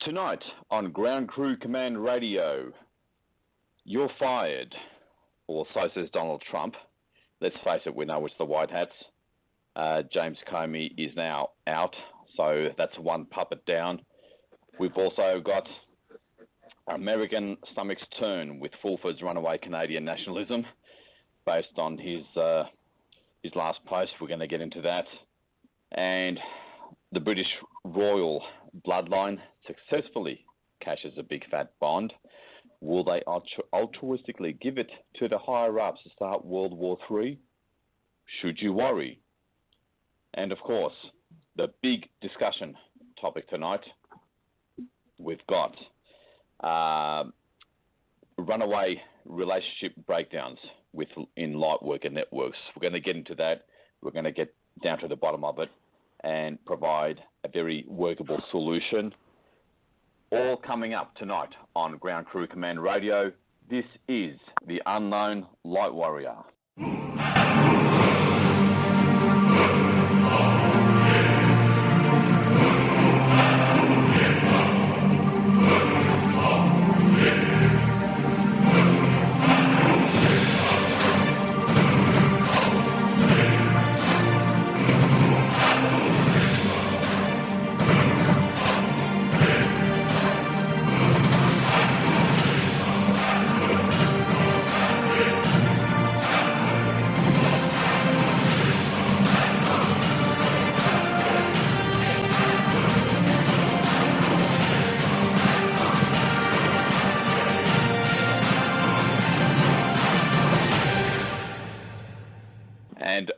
Tonight on Ground Crew Command Radio, you're fired, or so says Donald Trump. Let's face it, we know it's the White Hats. James Comey is now out, so that's one puppet down. We've also got American stomach's turn with Fulford's runaway Canadian nationalism, based on his last post. We're going to get into that. And the British Royal Bloodline successfully cashes a big fat bond. Will they altruistically give it to the higher-ups to start World War III? Should you worry? And, of course, the big discussion topic tonight, we've got runaway relationship breakdowns in Lightworker networks. We're going to get into that. We're going to get down to the bottom of it and provide a very workable solution. All coming up tonight on Ground Crew Command Radio. This is the Unknown Light Warrior.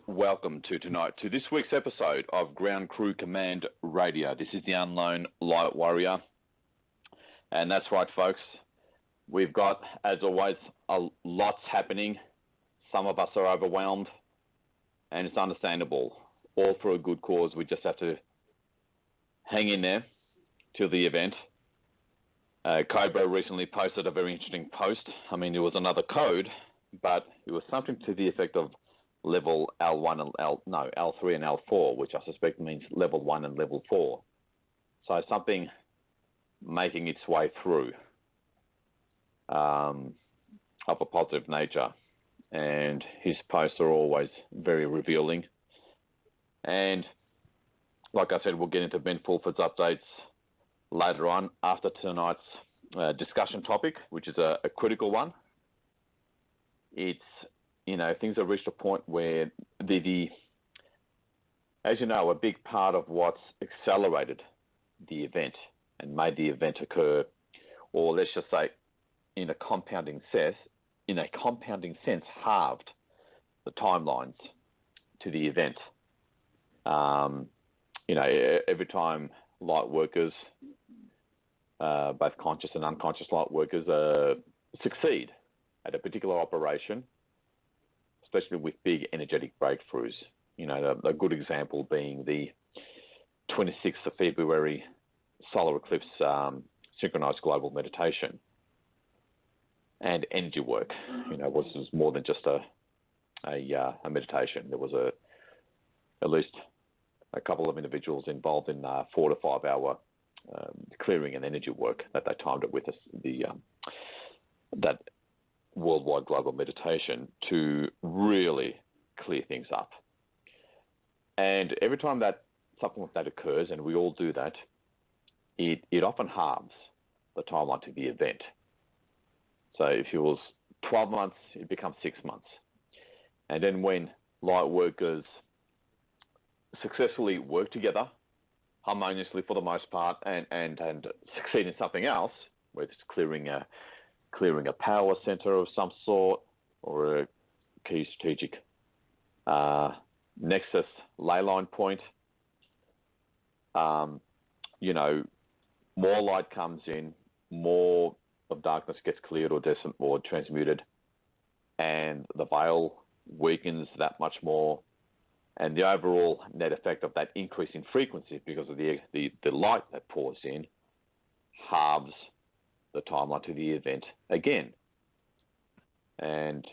Welcome to this week's episode of Ground Crew Command Radio. This is the Unknown Light Warrior. And that's right, folks. We've got, as always, lots happening. Some of us are overwhelmed, and it's understandable. All for a good cause. We just have to hang in there till the event. Cobra recently posted a very interesting post. I mean, it was another code, but it was something to the effect of level L1 and L3 and L4, which I suspect means level 1 and level 4. So something making its way through of a positive nature. And his posts are always very revealing. And like I said, we'll get into Ben Fulford's updates later on after tonight's discussion topic, which is a critical one. It's things have reached a point where as you know, a big part of what's accelerated the event and made the event occur, or let's just say in a compounding sense, halved the timelines to the event. Every time Lightworkers, both conscious and unconscious Lightworkers, succeed at a particular operation, especially with big energetic breakthroughs. A good example being the 26th of February solar eclipse synchronized global meditation and energy work. Was more than just a meditation. There was at least a couple of individuals involved in 4 to 5 hour clearing and energy work that they timed it with that worldwide global meditation to really clear things up. And every time that something like that occurs, and we all do that, it often halves the timeline to the event. So if it was 12 months, it becomes 6 months. And then when Lightworkers successfully work together harmoniously for the most part and succeed in something else, whether it's clearing a power center of some sort or a key strategic nexus ley line point, more light comes in, more of darkness gets cleared or transmuted, and the veil weakens that much more. And the overall net effect of that increase in frequency because of the light that pours in halves the timeline to the event again. And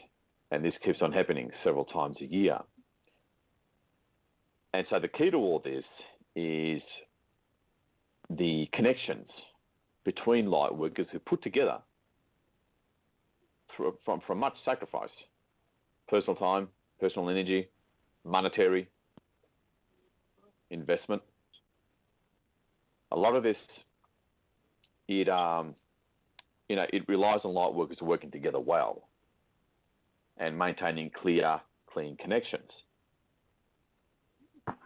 this keeps on happening several times a year. And so the key to all this is the connections between Lightworkers who put together from much sacrifice, personal time, personal energy, monetary investment. A lot of this, it relies on Lightworkers working together well and maintaining clean connections.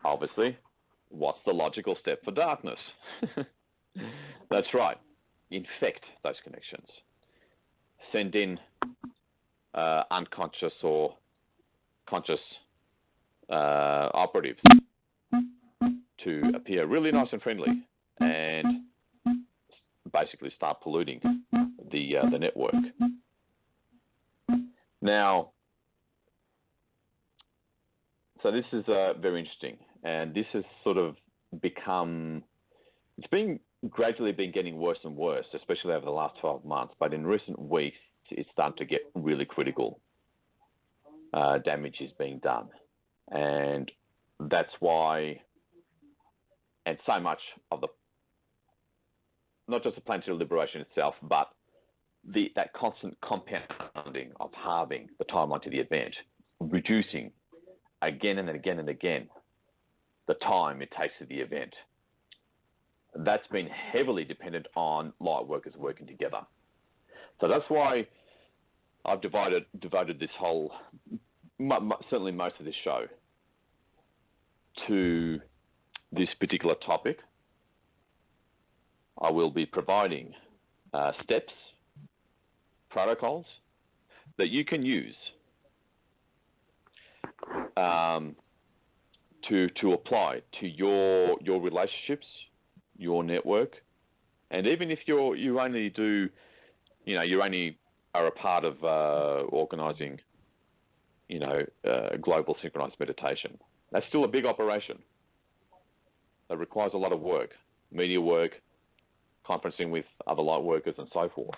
Obviously, what's the logical step for darkness? That's right. Infect those connections. Send in unconscious or conscious operatives to appear really nice and friendly and basically start polluting the network. Now, so this is very interesting, and this has sort of become, gradually been getting worse and worse, especially over the last 12 months, but in recent weeks, it's starting to get really critical. Damage is being done. And that's why, and so much of not just the planetary liberation itself, but that constant compounding of halving the timeline to the event, reducing again and again and again the time it takes to the event. That's been heavily dependent on Lightworkers working together. So that's why I've devoted this whole, certainly most of this show, to this particular topic. I will be providing steps, protocols that you can use to apply to your relationships, your network, and even if you only do, you only are a part of organising, global synchronized meditation. That's still a big operation. That requires a lot of work, media work, conferencing with other Lightworkers and so forth,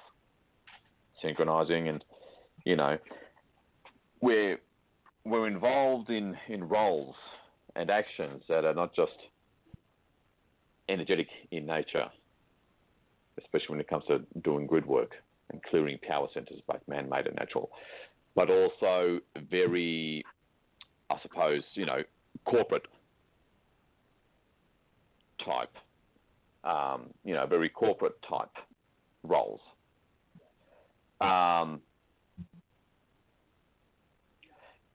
synchronizing, and we're involved in roles and actions that are not just energetic in nature, especially when it comes to doing grid work and clearing power centers, both man-made and natural, but also very, I suppose, corporate type, very corporate type roles.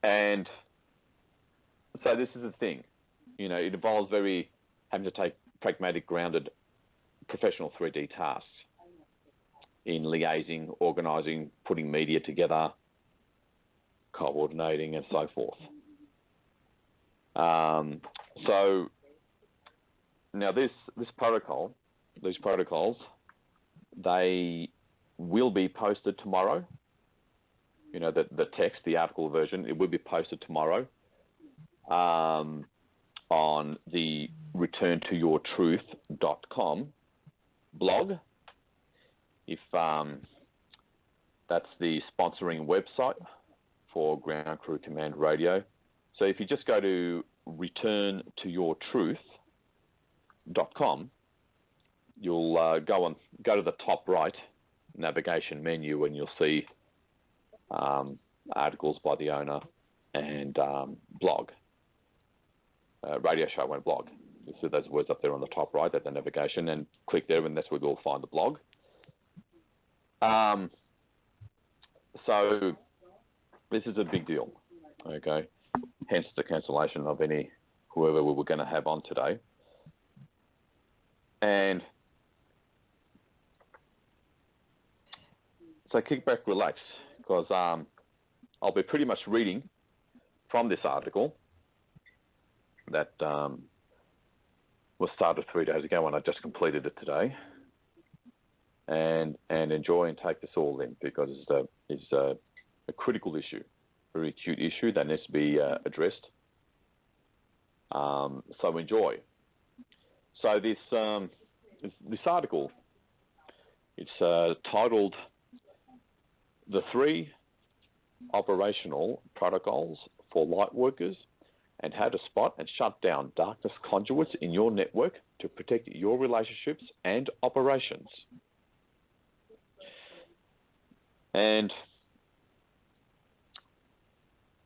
And so this is the thing, it involves having to take pragmatic, grounded, professional 3D tasks in liaising, organising, putting media together, coordinating, and so forth. So now these protocols, they will be posted tomorrow. The text, the article version, it will be posted tomorrow on the returntoyourtruth.com blog. If that's the sponsoring website for Ground Crew Command Radio. So if you just go to returntoyourtruth.com, you'll go to the top right navigation menu, and you'll see articles by the owner and blog, radio show and blog. You'll see those words up there on the top right at the navigation, and click there, and that's where you'll find the blog. So this is a big deal, okay? Hence the cancellation of whoever we were going to have on today. And so kick back, relax, because I'll be pretty much reading from this article that was started 3 days ago, and I just completed it today. And enjoy and take this all in, because it's a critical issue, very acute issue that needs to be addressed. So enjoy. So this article, it's titled "The 3 Operational Protocols for Lightworkers and How to Spot and Shut Down Darkness Conduits in Your Network to Protect Your Relationships and Operations." And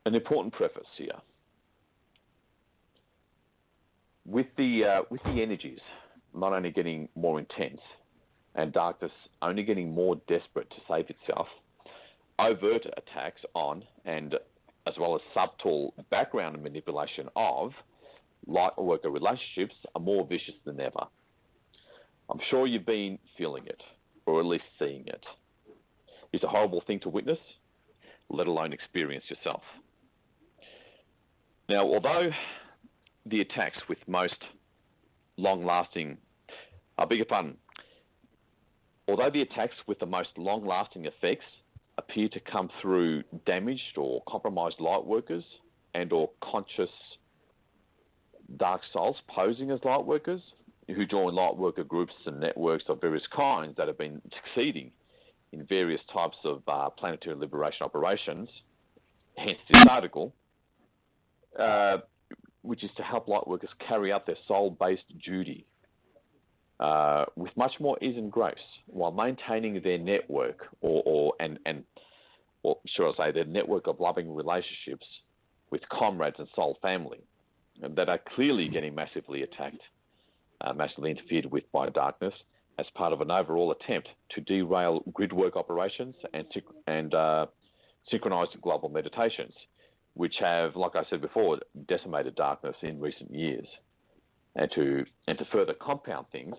an important preface here. With the energies not only getting more intense and darkness only getting more desperate to save itself, overt attacks on and as well as subtle background manipulation of Lightworker relationships are more vicious than ever. I'm sure you've been feeling it, or at least seeing it. It's a horrible thing to witness, let alone experience yourself. Now, although the attacks with most long-lasting, although the attacks with the most long-lasting effects appear to come through damaged or compromised Lightworkers and or conscious dark souls posing as Lightworkers who join Lightworker groups and networks of various kinds that have been succeeding in various types of planetary liberation operations, hence this article, which is to help Lightworkers carry out their soul-based duty with much more ease and grace while maintaining their network or should I say their network of loving relationships with comrades and soul family that are clearly getting massively attacked, massively interfered with by darkness as part of an overall attempt to derail grid work operations and synchronized global meditations, which have, like I said before, decimated darkness in recent years. And to further compound things,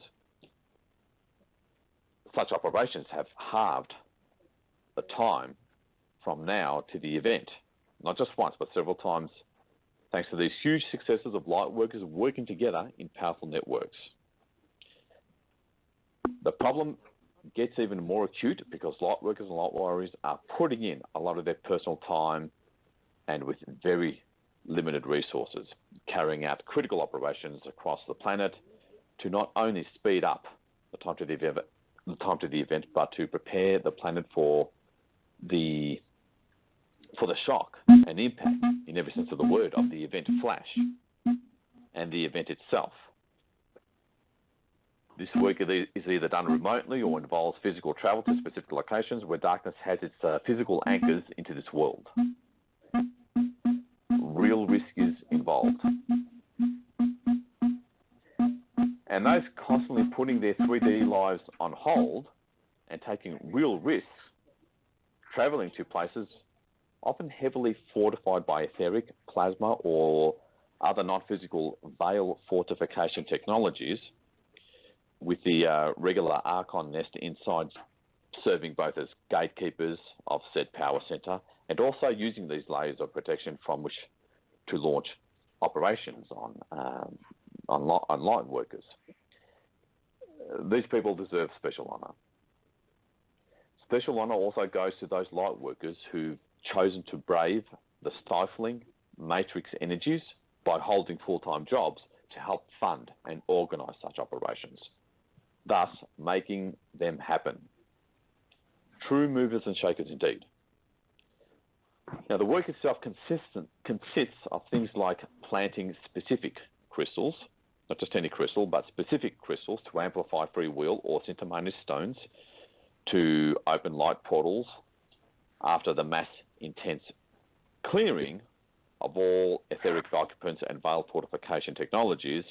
such operations have halved the time from now to the event, not just once, but several times, thanks to these huge successes of Lightworkers working together in powerful networks. The problem gets even more acute because Lightworkers and Light Warriors are putting in a lot of their personal time and with very limited resources, carrying out critical operations across the planet to not only speed up the time to the event, but to prepare the planet for the shock and impact, in every sense of the word, of the event flash and the event itself. This work is either done remotely or involves physical travel to specific locations where darkness has its physical anchors into this world. Real risk is involved. And those constantly putting their 3D lives on hold and taking real risks, traveling to places often heavily fortified by etheric, plasma, or other non-physical veil fortification technologies, with the regular Archon nest inside serving both as gatekeepers of said power center and also using these layers of protection from which to launch operations on Lightworkers. These people deserve special honor. Special honor also goes to those Lightworkers who've chosen to brave the stifling matrix energies by holding full-time jobs to help fund and organize such operations, thus making them happen. True movers and shakers indeed. Now, the work itself consists of things like planting specific crystals, not just any crystal, but specific crystals to amplify free will or testimonies stones to open light portals after the mass intense clearing of all etheric occupants and veil fortification technologies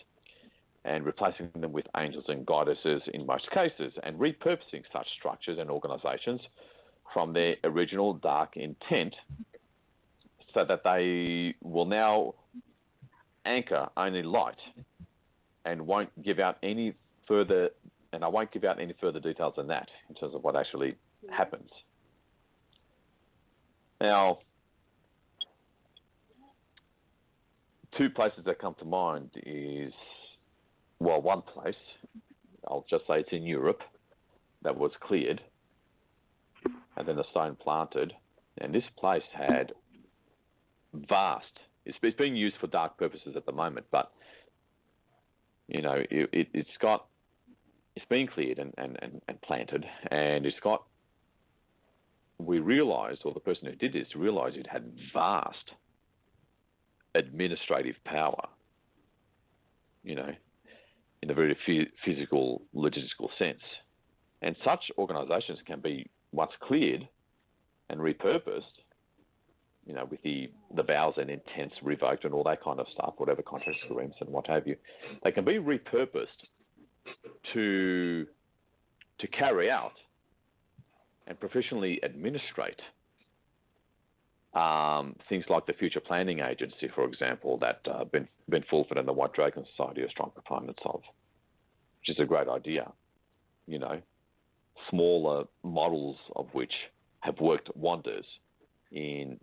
and replacing them with angels and goddesses in most cases, and repurposing such structures and organizations from their original dark intent so that they will now anchor only light and won't give out any further, and I won't give out any further details than that in terms of what actually happens. Now, two places that come to mind is, well, one place, I'll just say it's in Europe, that was cleared, and then the stone planted, and this place had vast, it's being used for dark purposes at the moment, but, you know, it's been cleared and planted, and it's got, we realised, or the person who did this realised it had vast administrative power, you know, in a very physical, logistical sense. And such organisations can be, once cleared, and repurposed, with the vows and intents revoked and all that kind of stuff, whatever contract agreements and what have you, they can be repurposed to carry out and professionally administrate things like the Future Planning Agency, for example, that Ben Fulford and the White Dragon Society are strong proponents of, which is a great idea. Smaller models of which have worked wonders in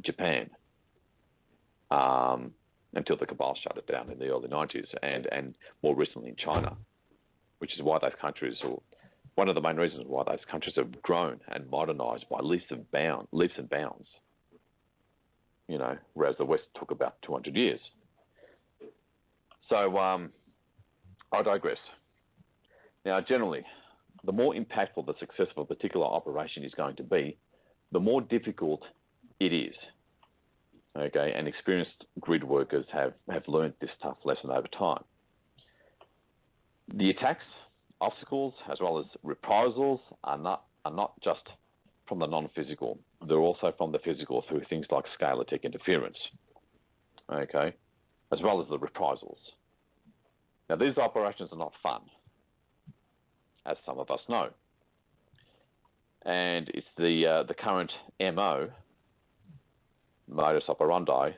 Japan until the cabal shut it down in the early 90s, and more recently in China, which is why those countries, or one of the main reasons why those countries have grown and modernized by leaps and bounds. Whereas the West took about 200 years. So I digress. Now, generally, the more impactful the success of a particular operation is going to be, the more difficult it is. Okay, and experienced grid workers have learned this tough lesson over time. The attacks, obstacles, as well as reprisals are not just from the non-physical. They're also from the physical through things like scale-attack interference. Okay, as well as the reprisals. Now, these operations are not fun, as some of us know. And it's the current MO, modus operandi,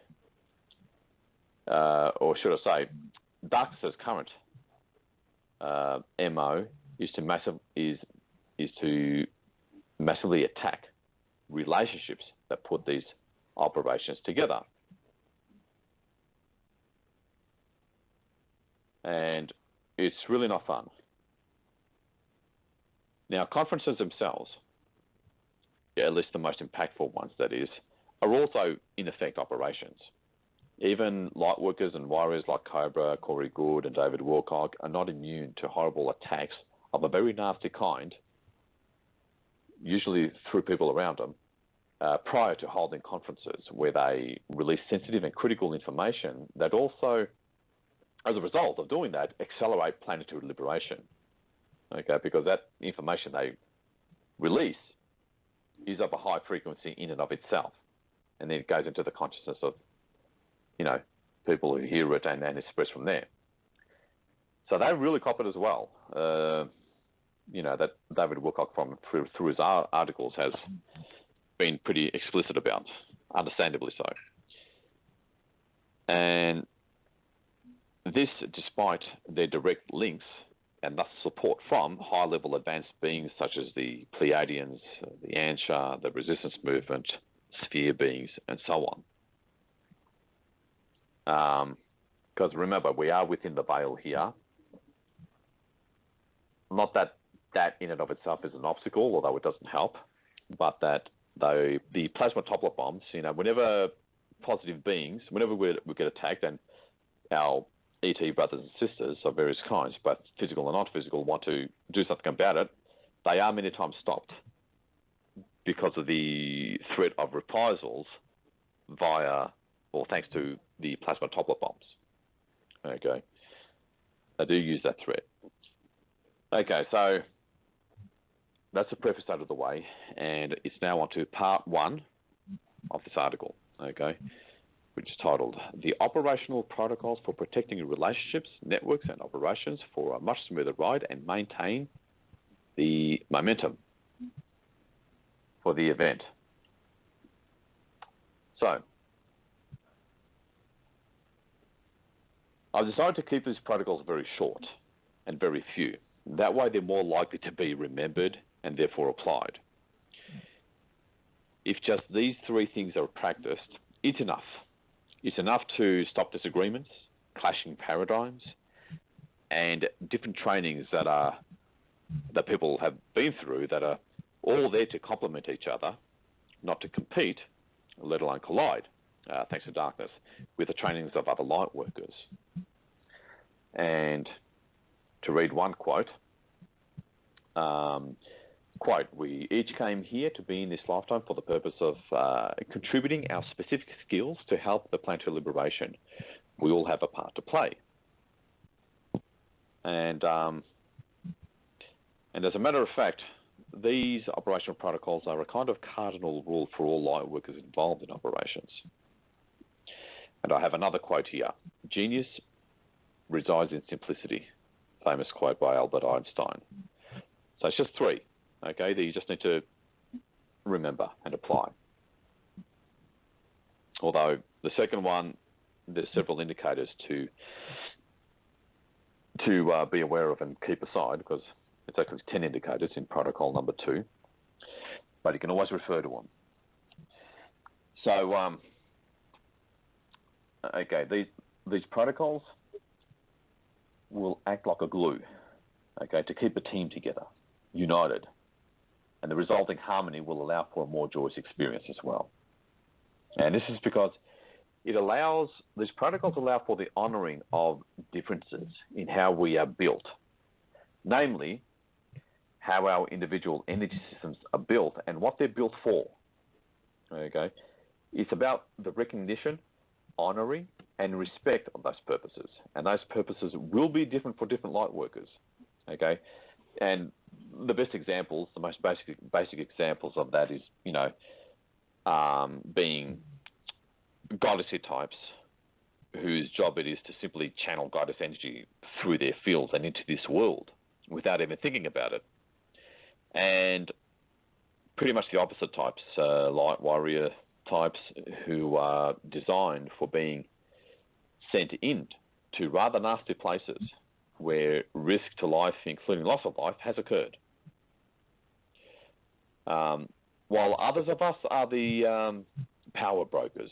or should I say, Darkness's current MO is to massively attack relationships that put these operations together. And it's really not fun. Now, conferences themselves, at least the most impactful ones, that is, are also, in effect, operations. Even Lightworkers and warriors like Cobra, Corey Good, and David Wilcock are not immune to horrible attacks of a very nasty kind, usually through people around them, prior to holding conferences where they release sensitive and critical information that also, as a result of doing that, accelerate planetary liberation. Okay, because that information they release is of a high frequency in and of itself, and then it goes into the consciousness of, people who hear it and express from there. So they really cop it as well. That David Wilcock through his articles has been pretty explicit about, understandably so. And this, despite their direct links and thus support from high-level advanced beings such as the Pleiadians, the Ansha, the Resistance Movement, sphere beings, and so on. Because remember, we are within the veil here. Not that in and of itself is an obstacle, although it doesn't help, but that the plasma toplet bombs, whenever positive beings, whenever we get attacked and our ET brothers and sisters of various kinds, both physical and non-physical, want to do something about it, they are many times stopped because of the threat of reprisals thanks to the plasma toplet bombs. Okay. They do use that threat. Okay, so that's the preface out of the way, and it's now on to part one of this article, okay, which is titled The Operational Protocols for Protecting Relationships, Networks, and Operations for a Much Smoother Ride and Maintain the Momentum for the Event. So, I've decided to keep these protocols very short and very few. That way they're more likely to be remembered and therefore applied. If just these three things are practiced, it's enough. It's enough to stop disagreements, clashing paradigms, and different trainings that people have been through that are all there to complement each other, not to compete, let alone collide, thanks to darkness, with the trainings of other light workers. And to read one quote, we each came here to be in this lifetime for the purpose of contributing our specific skills to help the planetary liberation. We all have a part to play. And as a matter of fact, these operational protocols are a kind of cardinal rule for all light workers involved in operations. And I have another quote here. Genius resides in simplicity. Famous quote by Albert Einstein. So it's just three, okay, that you just need to remember and apply. Although the second one, there's several indicators to be aware of and keep aside, because it's actually 10 indicators in protocol number 2, but you can always refer to them. So, okay, these protocols will act like a glue, okay, to keep a team together, united, and the resulting harmony will allow for a more joyous experience as well. And this is because these protocols allow for the honouring of differences in how we are built, namely, how our individual energy systems are built and what they're built for. Okay, it's about the recognition, honouring, and respect of those purposes, and those purposes will be different for different light workers. Okay, and the best examples, the most basic examples of that is, being goddess types whose job it is to simply channel goddess energy through their fields and into this world without even thinking about it. And pretty much the opposite types, light warrior types, who are designed for being sent in to rather nasty places where risk to life, including loss of life, has occurred. While others of us are the power brokers,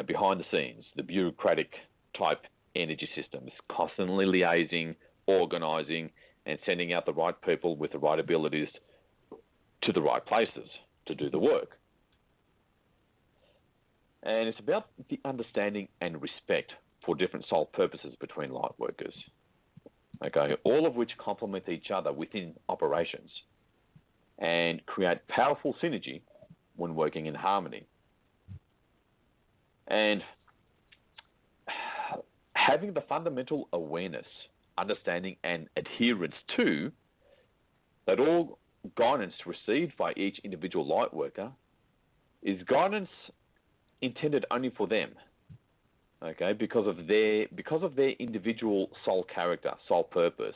behind the scenes, the bureaucratic type energy systems, constantly liaising, organising, and sending out the right people with the right abilities to the right places to do the work. And it's about the understanding and respect for different soul purposes between light workers, okay, all of which complement each other within operations and create powerful synergy when working in harmony. And having the fundamental awareness, understanding, and adherence to that all guidance received by each individual light worker is guidance intended only for them, okay, because of their individual soul character, soul purpose,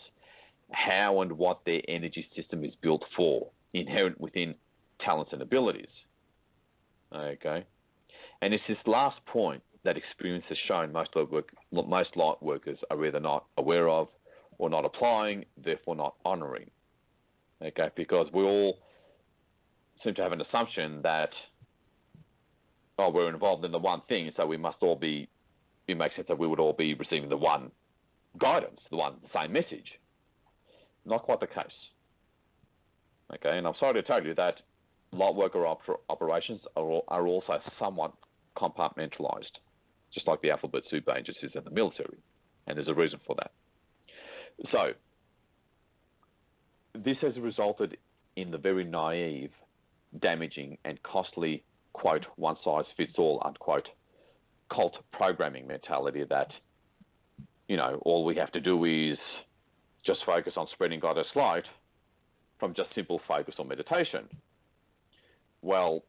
how and what their energy system is built for, inherent within talents and abilities, okay. And it's this last point that experience has shown most light workers are either not aware of or not applying, therefore not honouring. Okay, because we all seem to have an assumption that, we're involved in the one thing, so we must all be, it makes sense that we would all be receiving the one guidance, the same message. Not quite the case. Okay, and I'm sorry to tell you that light worker operations are also somewhat compartmentalized, just like the alphabet soup agencies in the military, and there's a reason for that. So, this has resulted in the very naive, damaging, and costly, quote, one-size-fits-all, unquote, cult programming mentality that, all we have to do is just focus on spreading goddess light from just simple focus on meditation. Well,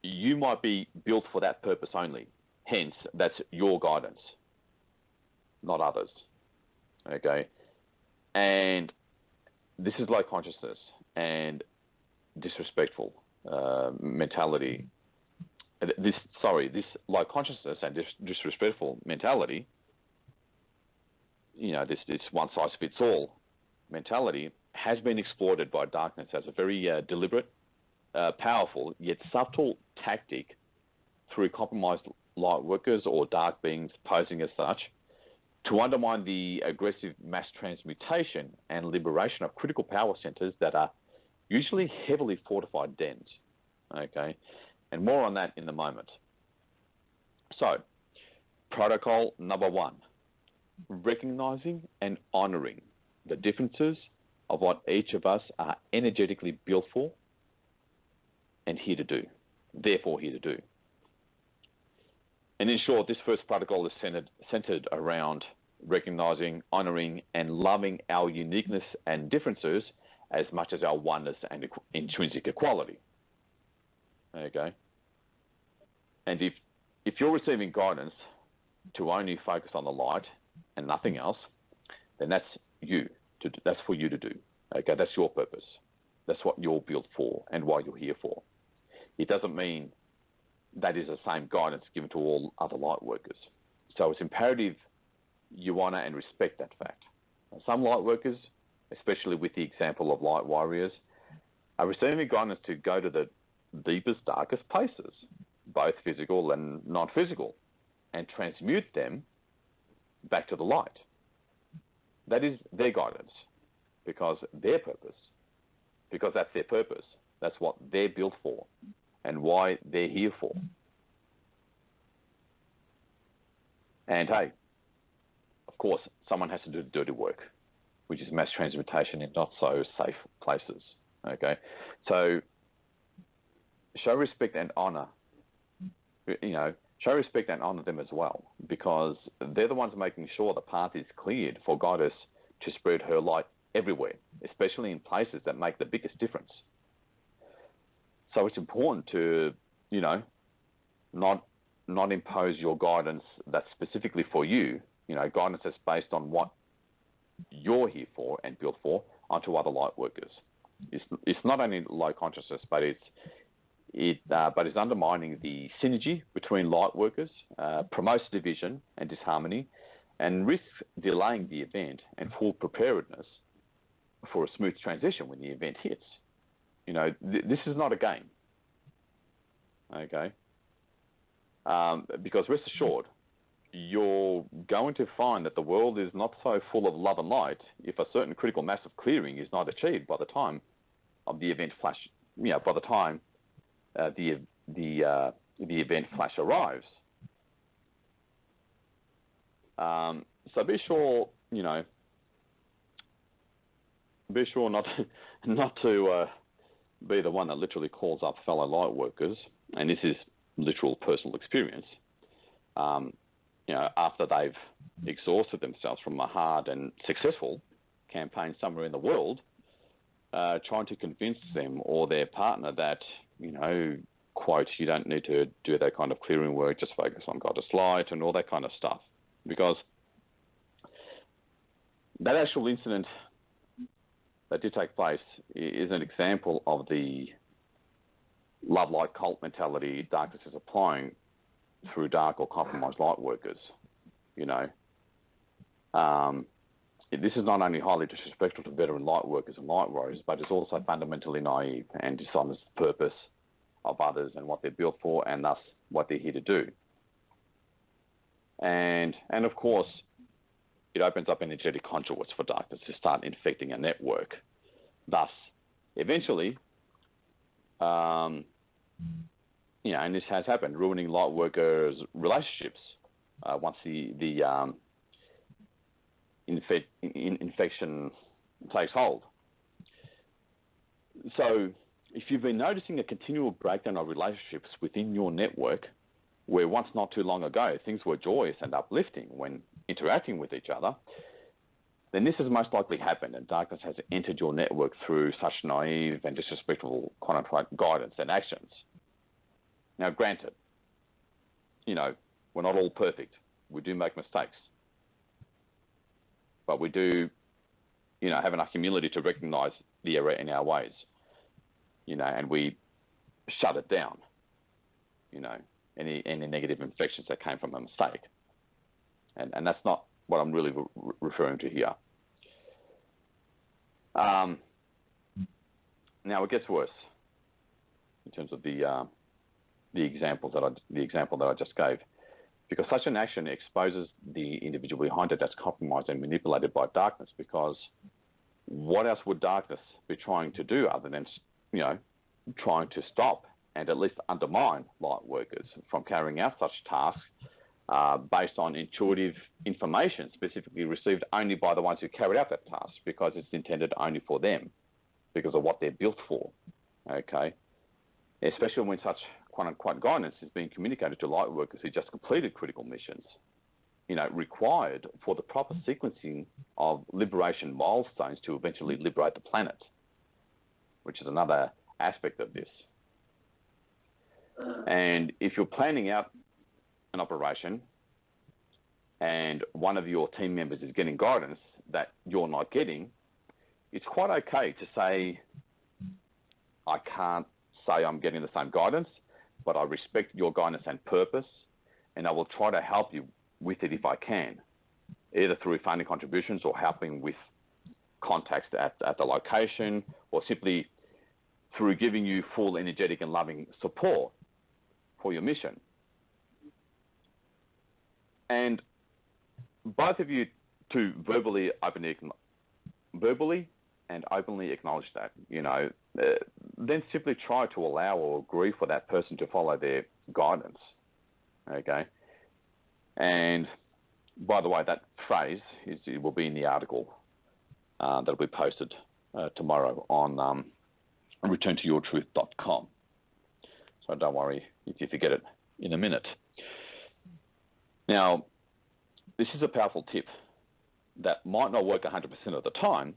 you might be built for that purpose only. Hence, that's your guidance, not others. Okay? And this is low consciousness and disrespectful mentality. This low consciousness and disrespectful mentality, this one-size-fits-all mentality has been exploited by darkness as a very deliberate, powerful yet subtle tactic through compromised light workers or dark beings posing as such to undermine the aggressive mass transmutation and liberation of critical power centers that are usually heavily fortified dens. Okay, and more on that in a moment. So, protocol number 1, recognizing and honoring the differences of what each of us are energetically built for and here to do, therefore here to do. And in short, this first protocol is centered around recognizing, honoring, and loving our uniqueness and differences as much as our oneness and intrinsic equality. Okay? And if you're receiving guidance to only focus on the light and nothing else, then that's that's for you to do. Okay, that's your purpose. That's what you're built for and why you're here for. It doesn't mean that is the same guidance given to all other light workers. So it's imperative you honour and respect that fact. Some light workers, especially with the example of light warriors, are receiving guidance to go to the deepest, darkest places, both physical and non-physical, and transmute them back to the light. That is their guidance, because their purpose, because that's their purpose. That's what they're built for and why they're here for. And hey, of course, someone has to do the dirty work, which is mass transmutation in not so safe places. Okay, so show respect and honor. Show respect and honor them as well, because they're the ones making sure the path is cleared for Goddess to spread her light everywhere, especially in places that make the biggest difference. So it's important to, not impose your guidance that's specifically for you, guidance that's based on what you're here for and built for, onto other light workers. It's not only low consciousness, but it's undermining the synergy between light workers, promotes division and disharmony, and risks delaying the event and full preparedness for a smooth transition when the event hits. This is not a game. Okay? Because rest assured, you're going to find that the world is not so full of love and light if a certain critical mass of clearing is not achieved by the time of the event flash. By the time the event flash arrives. So be sure not to be the one that literally calls up fellow light workers, and this is literal personal experience. After they've exhausted themselves from a hard and successful campaign somewhere in the world, trying to convince them or their partner that, quote, you don't need to do that kind of clearing work, just focus on Goddess light and all that kind of stuff. Because that actual incident that did take place is an example of the love light cult mentality darkness is applying through dark or compromised light workers. This is not only highly disrespectful to veteran light workers and light warriors, but it's also fundamentally naive and dishonors the purpose of others and what they're built for, and thus what they're here to do. And of course, it opens up energetic conduits for darkness to start infecting a network. Thus, eventually, and this has happened, ruining light workers' relationships once the infection takes hold. So, if you've been noticing a continual breakdown of relationships within your network, where once not too long ago things were joyous and uplifting when interacting with each other, then this has most likely happened, and darkness has entered your network through such naive and disrespectful guidance and actions. Now, granted, we're not all perfect. We do make mistakes. But we do, have enough humility to recognize the error in our ways, and we shut it down, any negative infections that came from a mistake. And that's not what I'm really referring to here. Now it gets worse in terms of the example that I just gave, because such an action exposes the individual behind it that's compromised and manipulated by darkness. Because what else would darkness be trying to do other than trying to stop and at least undermine light workers from carrying out such tasks based on intuitive information specifically received only by the ones who carried out that task, because it's intended only for them, because of what they're built for, okay? Especially when such quote-unquote guidance is being communicated to light workers who just completed critical missions, required for the proper sequencing of liberation milestones to eventually liberate the planet, which is another aspect of this. And if you're planning out an operation and one of your team members is getting guidance that you're not getting, it's quite okay to say, I can't say I'm getting the same guidance, but I respect your guidance and purpose, and I will try to help you with it if I can, either through funding contributions or helping with contacts at the location, or simply through giving you full energetic and loving support for your mission. And both of you to verbally and openly acknowledge that, then simply try to allow or agree for that person to follow their guidance, okay? And by the way, that phrase it will be in the article that'll be posted tomorrow on returntoyourtruth.com. So don't worry if you forget it in a minute. Now, this is a powerful tip that might not work 100% of the time,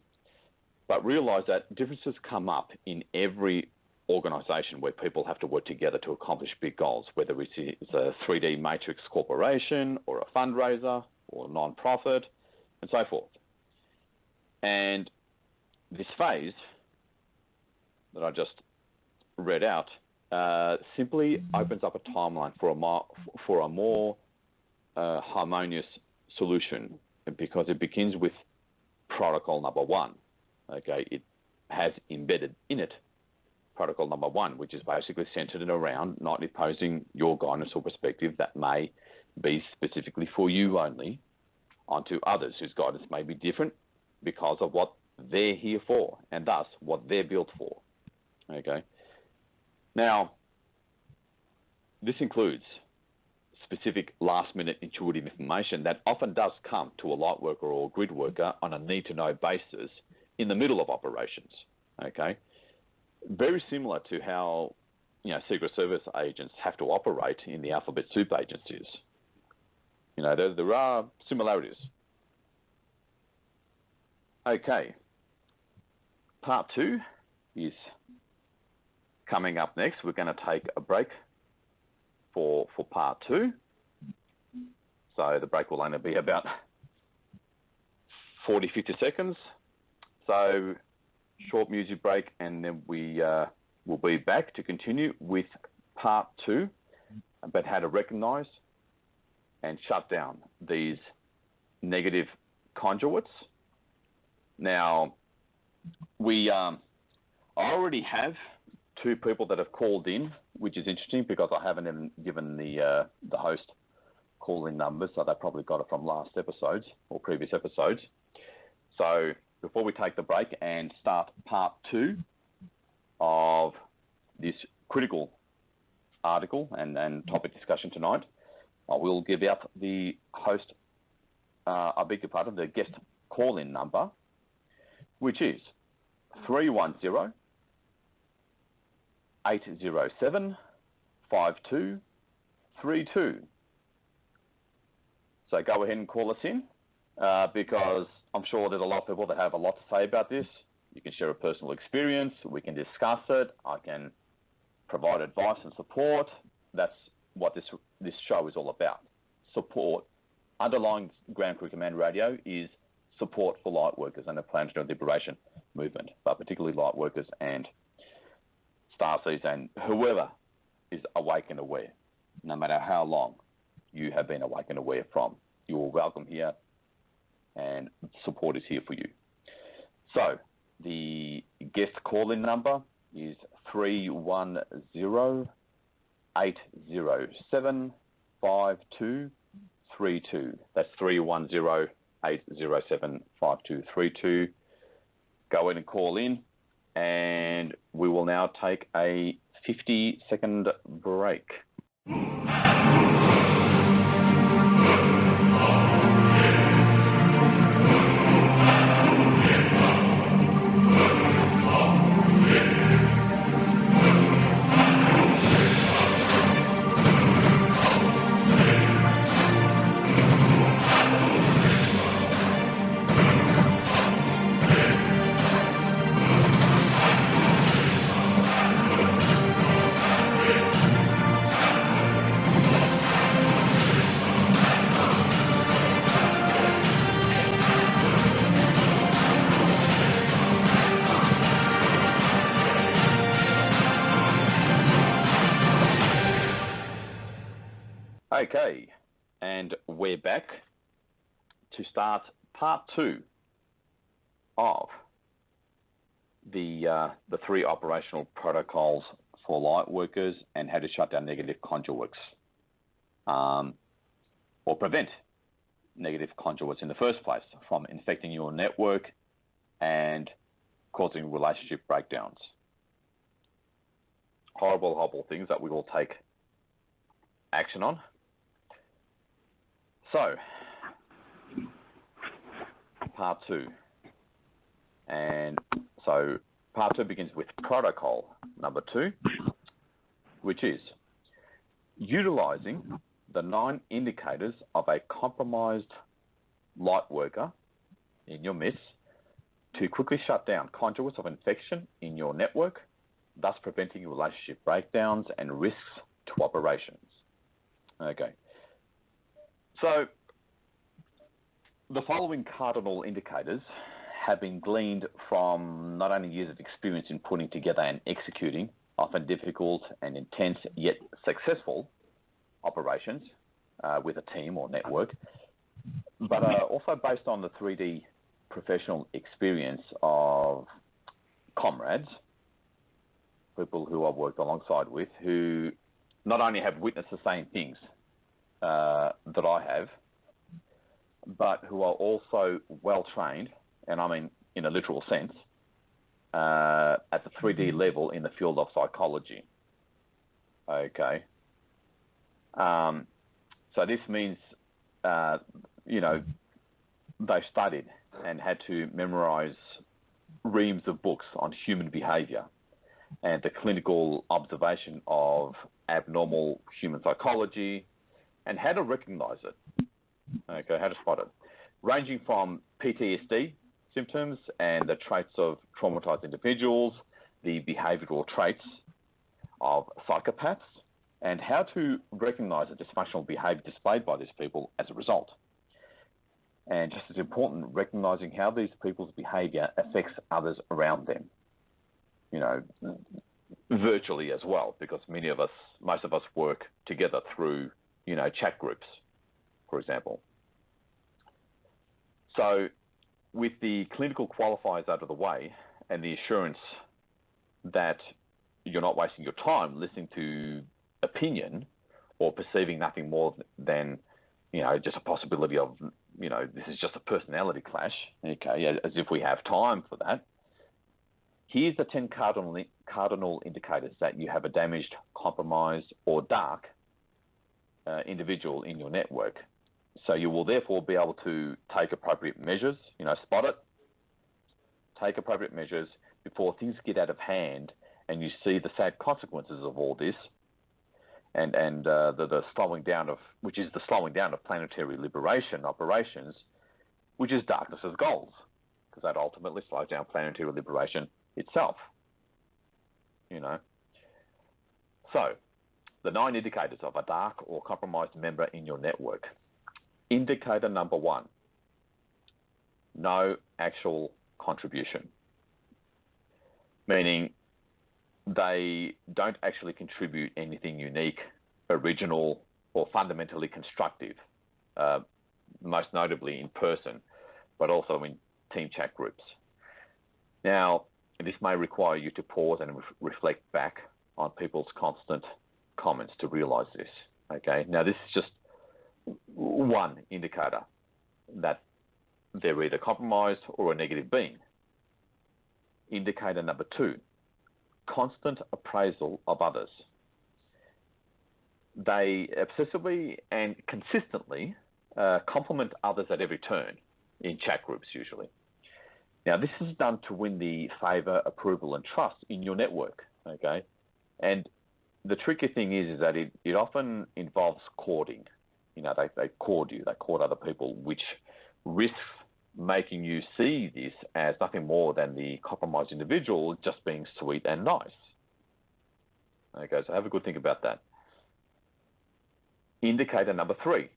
but realize that differences come up in every organization where people have to work together to accomplish big goals, whether it's a 3D matrix corporation or a fundraiser or a non-profit and so forth. And this phase that I just read out simply opens up a timeline for a more harmonious solution, because it begins with protocol number 1. Okay, it has embedded in it protocol number 1, which is basically centered around not imposing your guidance or perspective that may be specifically for you only onto others whose guidance may be different because of what they're here for and thus what they're built for. Okay. Now, this includes specific last-minute intuitive information that often does come to a light worker or grid worker on a need-to-know basis in the middle of operations, okay? Very similar to how, Secret Service agents have to operate in the alphabet soup agencies. There are similarities. Okay. Part 2 is coming up next. We're going to take a break for part 2. So the break will only be about 40, 50 seconds. So short music break, and then we will be back to continue with part 2 about how to recognize and shut down these negative conduits. Now, I already have 2 people that have called in, which is interesting because I haven't even given the host call-in numbers, so they probably got it from last episodes or previous episodes. So before we take the break and start part 2 of this critical article and topic discussion tonight, I will give out the host, the guest call-in number, which is 310 807 5232. So go ahead and call us in because I'm sure there's a lot of people that have a lot to say about this. You can share a personal experience. We can discuss it. I can provide advice and support. That's what this show is all about. Support. Underlying Ground Crew Command Radio is support for light workers and the planetary liberation movement, but particularly light workers and starseeds and whoever is awake and aware, no matter how long you have been awake and aware from. You are welcome here, and support is here for you. So the guest call-in number is 310 807 5232. That's 310 807 5232. Go in and call in, and we will now take a 50-second break. Okay, and we're back to start part 2 of the 3 operational protocols for Lightworkers and how to shut down negative conduits, or prevent negative conduits in the first place from infecting your network and causing relationship breakdowns. Horrible, horrible things that we will take action on. So, part 2. And so part 2 begins with protocol number 2, which is utilizing the 9 indicators of a compromised Lightworker in your midst to quickly shut down conduits of infection in your network, thus preventing relationship breakdowns and risks to operations. Okay. So the following cardinal indicators have been gleaned from not only years of experience in putting together and executing often difficult and intense yet successful operations with a team or network, but also based on the 3D professional experience of comrades, people who I've worked alongside with, who not only have witnessed the same things that I have, but who are also well trained, and I mean in a literal sense, at the 3D level in the field of psychology. Okay. So this means, they studied and had to memorize reams of books on human behavior and the clinical observation of abnormal human psychology and how to recognize it. Okay, how to spot it. Ranging from PTSD symptoms and the traits of traumatized individuals, the behavioral traits of psychopaths, and how to recognize the dysfunctional behavior displayed by these people as a result. And just as important, recognizing how these people's behavior affects others around them, virtually as well, because most of us work together through, chat groups, for example. So with the clinical qualifiers out of the way and the assurance that you're not wasting your time listening to opinion or perceiving nothing more than, just a possibility of, this is just a personality clash, okay, as if we have time for that. Here's the 10 cardinal indicators that you have a damaged, compromised, or dark individual in your network. So you will therefore be able to take appropriate measures, spot it, take appropriate measures before things get out of hand and you see the sad consequences of all this and the slowing down of, which is the slowing down of planetary liberation operations, which is darkness as goals, because that ultimately slows down planetary liberation itself, So, the 9 indicators of a dark or compromised member in your network. Indicator number 1, no actual contribution, meaning they don't actually contribute anything unique, original, or fundamentally constructive, most notably in person, but also in team chat groups. Now, this may require you to pause and reflect back on people's constant comments to realize this, okay? Now, this is just one indicator that they're either compromised or a negative being. Indicator number 2, constant appraisal of others. They obsessively and consistently compliment others at every turn in chat groups usually. Now, this is done to win the favor, approval, and trust in your network, okay? And the tricky thing is that it often involves courting. They court you, they court other people, which risks making you see this as nothing more than the compromised individual just being sweet and nice. Okay, so have a good think about that. Indicator number 3,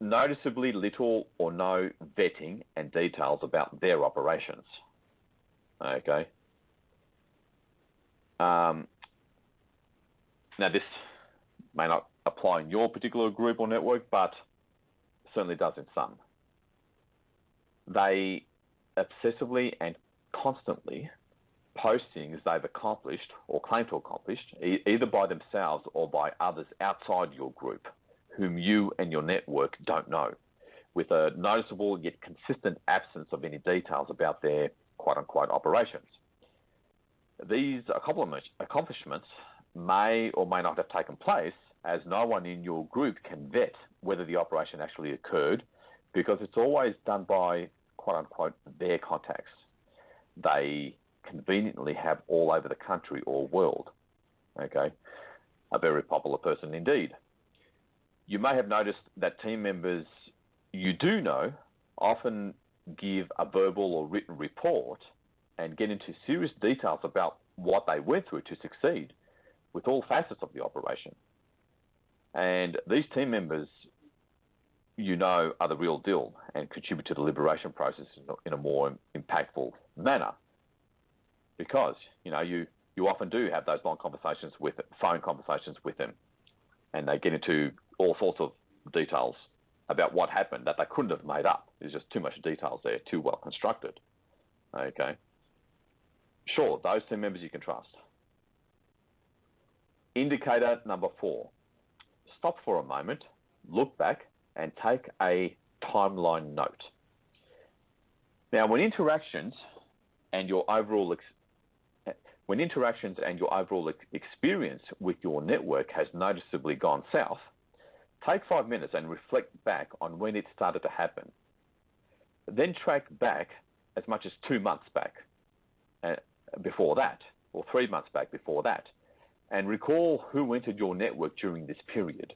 noticeably little or no vetting and details about their operations. Okay. Now, this may not apply in your particular group or network, but certainly does in some. They obsessively and constantly post things they've accomplished or claim to accomplish, either by themselves or by others outside your group, whom you and your network don't know, with a noticeable yet consistent absence of any details about their quote-unquote operations. These accomplishments may or may not have taken place, as no one in your group can vet whether the operation actually occurred, because it's always done by quote-unquote their contacts they conveniently have all over the country or world. Okay, a very popular person indeed. You may have noticed that team members you do know often give a verbal or written report and get into serious details about what they went through to succeed with all facets of the operation. And these team members, you know, are the real deal and contribute to the liberation process in a more impactful manner. Because, you know, you often do have those long conversations phone conversations with them, and they get into all sorts of details about what happened that they couldn't have made up. There's just too much details there, too well constructed. Okay. Sure, those team members you can trust. Indicator number 4. Stop for a moment, look back, and take a timeline note. Now, when interactions and your overall experience with your network has noticeably gone south, take 5 minutes and reflect back on when it started to happen. Then track back as much as 2 months back before that, or 3 months back before that, and recall who entered your network during this period.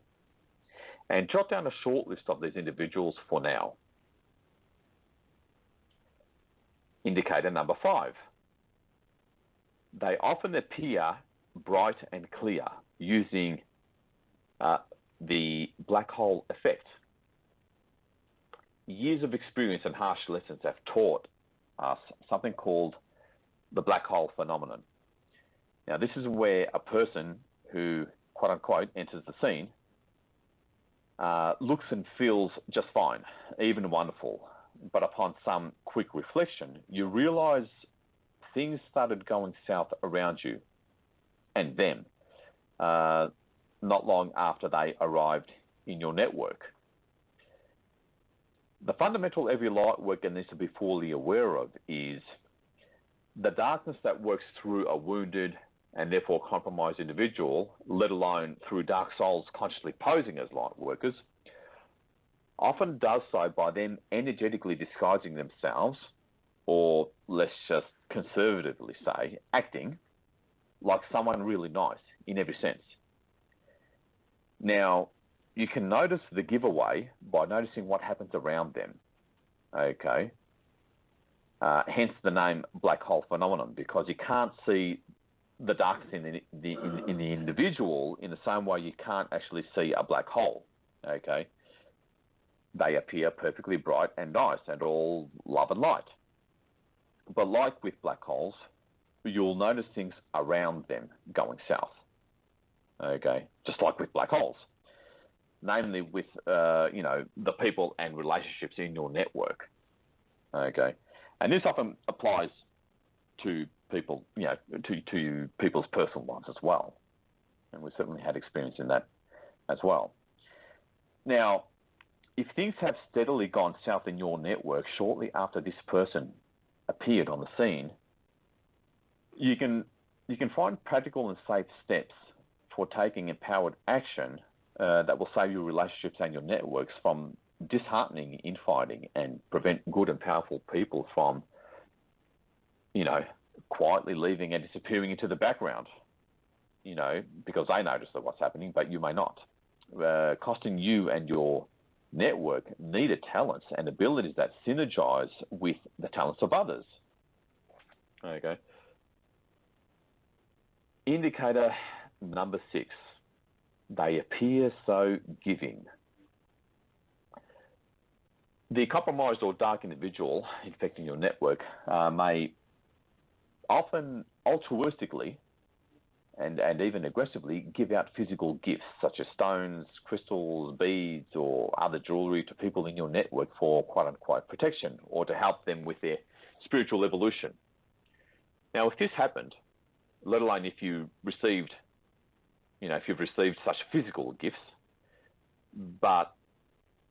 And jot down a short list of these individuals for now. Indicator number 5. They often appear bright and clear using the black hole effect. Years of experience and harsh lessons have taught us something called the black hole phenomenon. Now, this is where a person who, quote unquote, enters the scene looks and feels just fine, even wonderful. But upon some quick reflection, you realize things started going south around you and them not long after they arrived in your network. The fundamental every Lightworker needs to be fully aware of is the darkness that works through a wounded and therefore compromised individual, let alone through dark souls consciously posing as Lightworkers, often does so by them energetically disguising themselves, or let's just conservatively say, acting like someone really nice in every sense. Now, you can notice the giveaway by noticing what happens around them, okay? Hence the name black hole phenomenon, because you can't see the darkness in the individual in the same way you can't actually see a black hole, okay? They appear perfectly bright and nice and all love and light. But like with black holes, you'll notice things around them going south, okay? Just like with black holes. Namely with, the people and relationships in your network, okay? And this often applies to people, to people's personal lives as well. And we certainly had experience in that as well. Now, if things have steadily gone south in your network shortly after this person appeared on the scene, you can find practical and safe steps for taking empowered action that will save your relationships and your networks from disheartening infighting and prevent good and powerful people from, quietly leaving and disappearing into the background, because they notice that what's happening, but you may not. Costing you and your network needed talents and abilities that synergize with the talents of others. Okay. Indicator number 6. They appear so giving. The compromised or dark individual infecting your network may often altruistically and even aggressively give out physical gifts such as stones, crystals, beads, or other jewelry to people in your network for quote-unquote protection or to help them with their spiritual evolution. Now, if this happened, let alone if you received, if you've received such physical gifts, but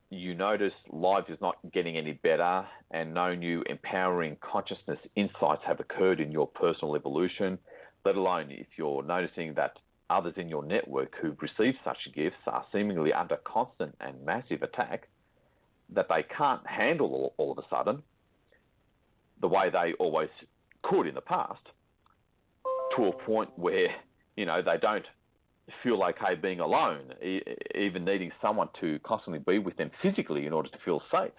you notice life is not getting any better and no new empowering consciousness insights have occurred in your personal evolution, let alone if you're noticing that others in your network who've received such gifts are seemingly under constant and massive attack, that they can't handle all of a sudden the way they always could in the past, to a point where, they don't feel okay being alone, even needing someone to constantly be with them physically in order to feel safe,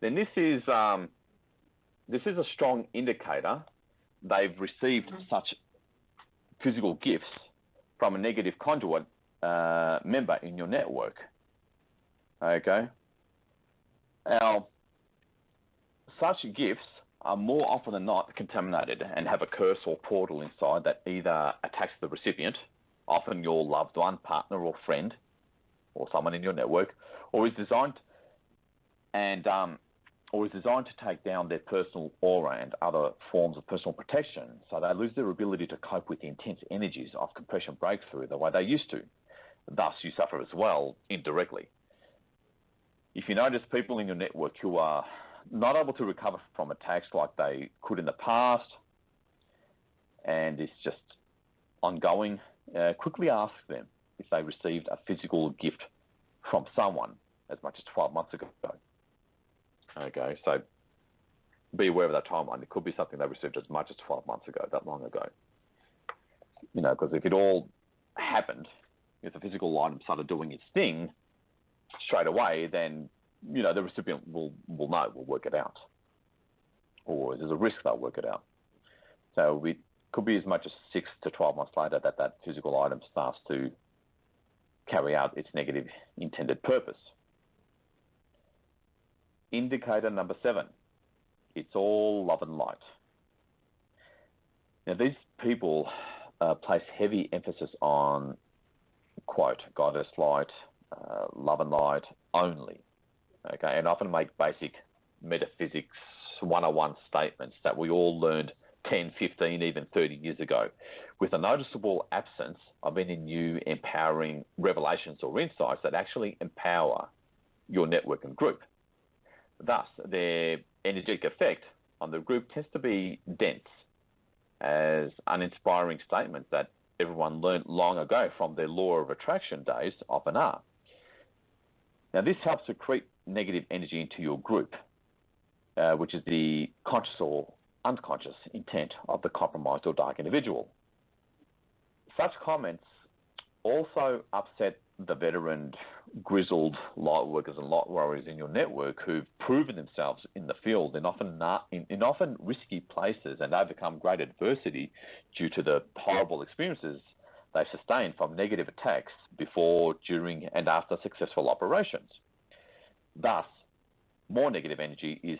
then this is a strong indicator they've received such physical gifts from a negative conduit member in your network. Okay? Now, such gifts are more often than not contaminated and have a curse or portal inside that either attacks the recipient, often your loved one, partner or friend, or someone in your network, or is designed to take down their personal aura and other forms of personal protection, so they lose their ability to cope with the intense energies of compression breakthrough the way they used to. Thus, you suffer as well, indirectly. If you notice people in your network who are not able to recover from attacks like they could in the past, and it's just ongoing, quickly ask them if they received a physical gift from someone as much as 12 months ago. Okay, so be aware of that timeline. It could be something they received as much as 12 months ago, that long ago. Because if it all happened, if the physical item started doing its thing straight away, then the recipient will know, will work it out. Or there's a risk they'll work it out. So it could be as much as 6 to 12 months later that physical item starts to carry out its negative intended purpose. Indicator number 7. It's all love and light. Now, these people place heavy emphasis on, quote, goddess light, love and light only. Okay, and often make basic metaphysics 101 statements that we all learned 10, 15, even 30 years ago, with a noticeable absence of any new empowering revelations or insights that actually empower your network and group. Thus, their energetic effect on the group tends to be dense, as uninspiring statements that everyone learned long ago from their law of attraction days often are. Now, this helps accrete negative energy into your group, which is the conscious or unconscious intent of the compromised or dark individual. Such comments also upset the veteran, grizzled light workers and light warriors in your network who've proven themselves in the field in often risky places and overcome great adversity due to the horrible experiences they sustained from negative attacks before, during, and after successful operations. Thus, more negative energy is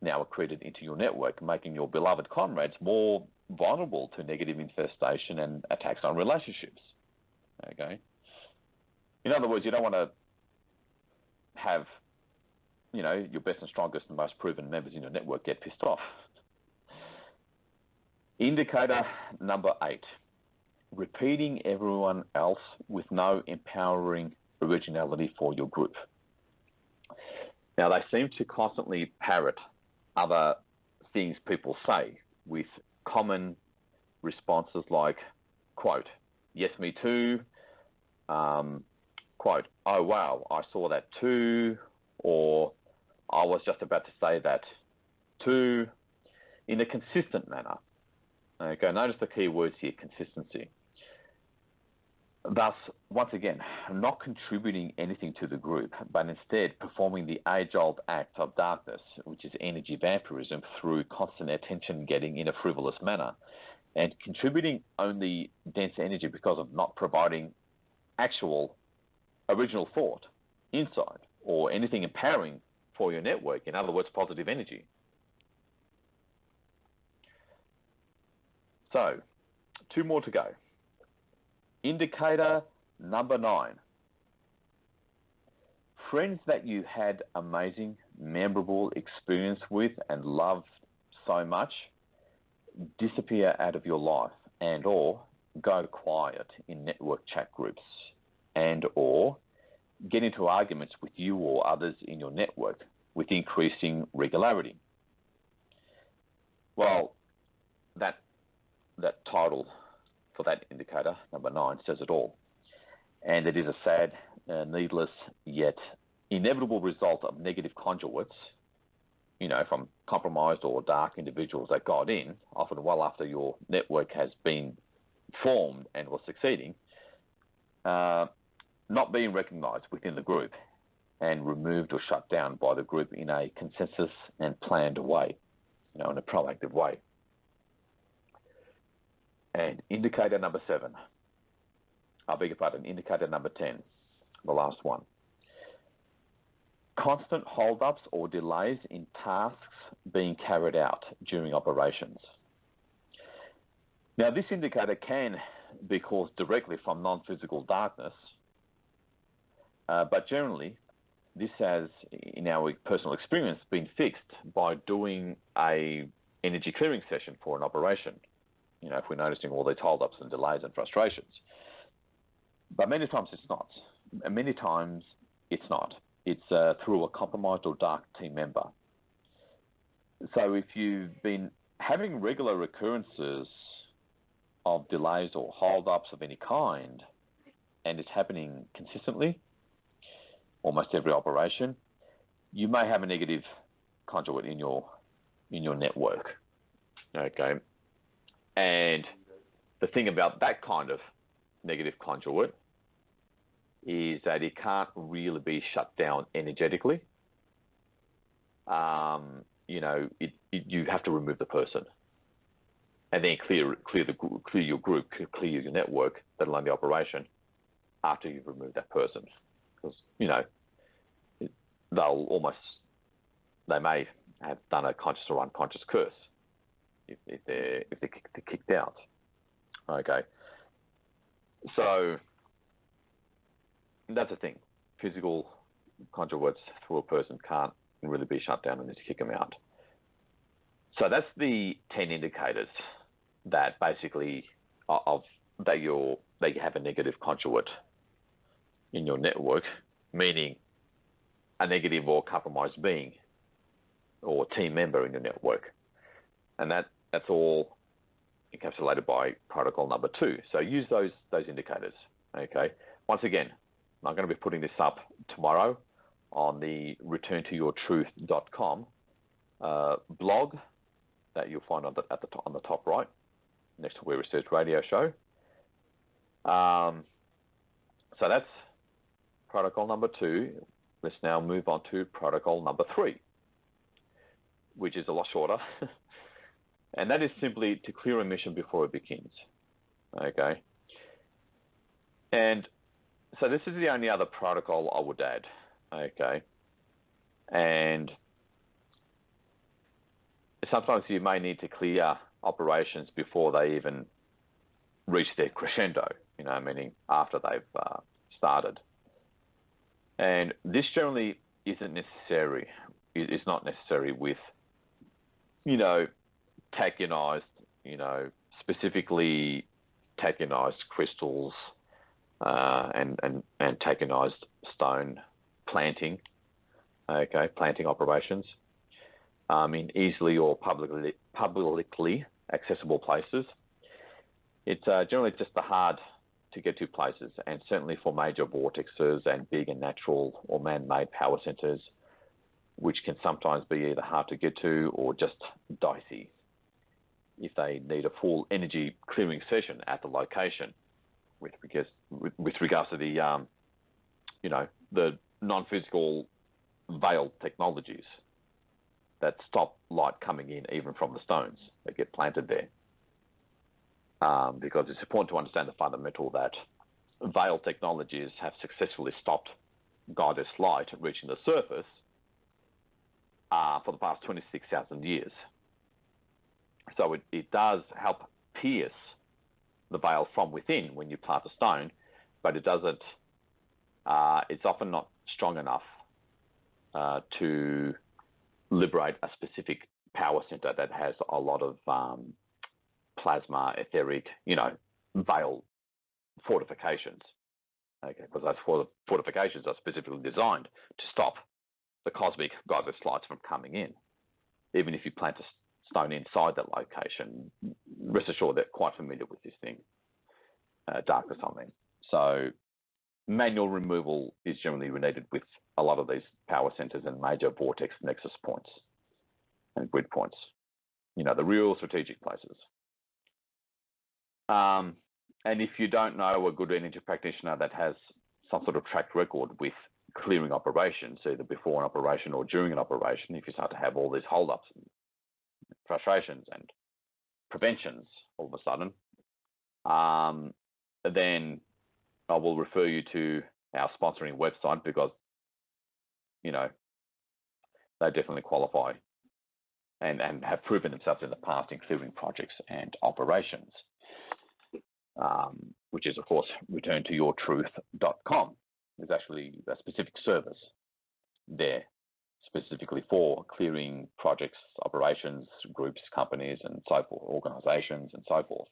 now accreted into your network, making your beloved comrades more vulnerable to negative infestation and attacks on relationships. Okay? In other words, you don't want to have, your best and strongest and most proven members in your network get pissed off. Indicator number 8. Repeating everyone else with no empowering originality for your group. Now, they seem to constantly parrot other things people say with common responses like, quote, yes, me too, quote, oh, wow, I saw that too, or I was just about to say that too, in a consistent manner. Okay, notice the key words here, consistency. Thus, once again, not contributing anything to the group, but instead performing the age-old act of darkness, which is energy vampirism, through constant attention-getting in a frivolous manner, and contributing only dense energy because of not providing actual original thought, insight, or anything empowering for your network, in other words, positive energy. So, 2 more to go. Indicator number 9. Friends that you had amazing, memorable experience with and loved so much disappear out of your life and or go quiet in network chat groups and or get into arguments with you or others in your network with increasing regularity. Well, that title for that indicator, number 9, says it all. And it is a sad, needless, yet inevitable result of negative conduits, from compromised or dark individuals that got in, often well after your network has been formed and was succeeding, not being recognized within the group and removed or shut down by the group in a consensus and planned way, in a proactive way. And indicator number 7, indicator number 10, the last one. Constant hold-ups or delays in tasks being carried out during operations. Now, this indicator can be caused directly from non-physical darkness, but generally, this has, in our personal experience, been fixed by doing a energy clearing session for an operation. If we're noticing all these hold-ups and delays and frustrations. But many times it's not. And many times it's not. It's through a compromised or dark team member. So if you've been having regular recurrences of delays or hold-ups of any kind, and it's happening consistently, almost every operation, you may have a negative conduit in your network. Okay. And the thing about that kind of negative conduit is that it can't really be shut down energetically. You have to remove the person, and then clear your group, clear your network, let alone the operation, after you've removed that person, because they may have done a conscious or unconscious curse if they're kicked out. Okay, so that's the thing. Physical conduits through a person can't really be shut down unless you kick them out. So that's the 10 indicators that basically that you have a negative conduit in your network, meaning a negative or compromised being or team member in your network, and that's all encapsulated by protocol number 2. So use those indicators. Okay. Once again, I'm going to be putting this up tomorrow on the returntoyourtruth.com blog that you'll find on the top right, next to Where Research Radio Show. So that's protocol number 2. Let's now move on to protocol number 3, which is a lot shorter. And that is simply to clear a mission before it begins. Okay. And so this is the only other protocol I would add. Okay. And sometimes you may need to clear operations before they even reach their crescendo, meaning after they've started. And this generally isn't necessary. It's not necessary with, tachionized, specifically tachionized crystals and tachionized stone planting, planting operations in easily or publicly accessible places. It's generally just the hard to get to places, and certainly for major vortexes and big and natural or man-made power centers, which can sometimes be either hard to get to or just dicey if they need a full energy clearing session at the location with regards to the the non-physical veiled technologies that stop light coming in even from the stones that get planted there. Because it's important to understand the fundamental that veiled technologies have successfully stopped goddess light reaching the surface for the past 26,000 years. So it does help pierce the veil from within when you plant a stone, but it doesn't. It's often not strong enough to liberate a specific power center that has a lot of plasma, etheric, veil fortifications. Okay, because those fortifications are specifically designed to stop the cosmic godless lights from coming in. Even if you plant a stone inside that location, rest assured they're quite familiar with this thing, darkness on them. So manual removal is generally needed with a lot of these power centers and major vortex nexus points and grid points, the real strategic places. And if you don't know a good energy practitioner that has some sort of track record with clearing operations, either before an operation or during an operation, if you start to have all these holdups and frustrations and preventions all of a sudden, then I will refer you to our sponsoring website because, they definitely qualify and have proven themselves in the past in clearing projects and operations. Which is, of course, returntoyourtruth.com. There's actually a specific service there specifically for clearing projects, operations, groups, companies, and so forth, organizations, and so forth.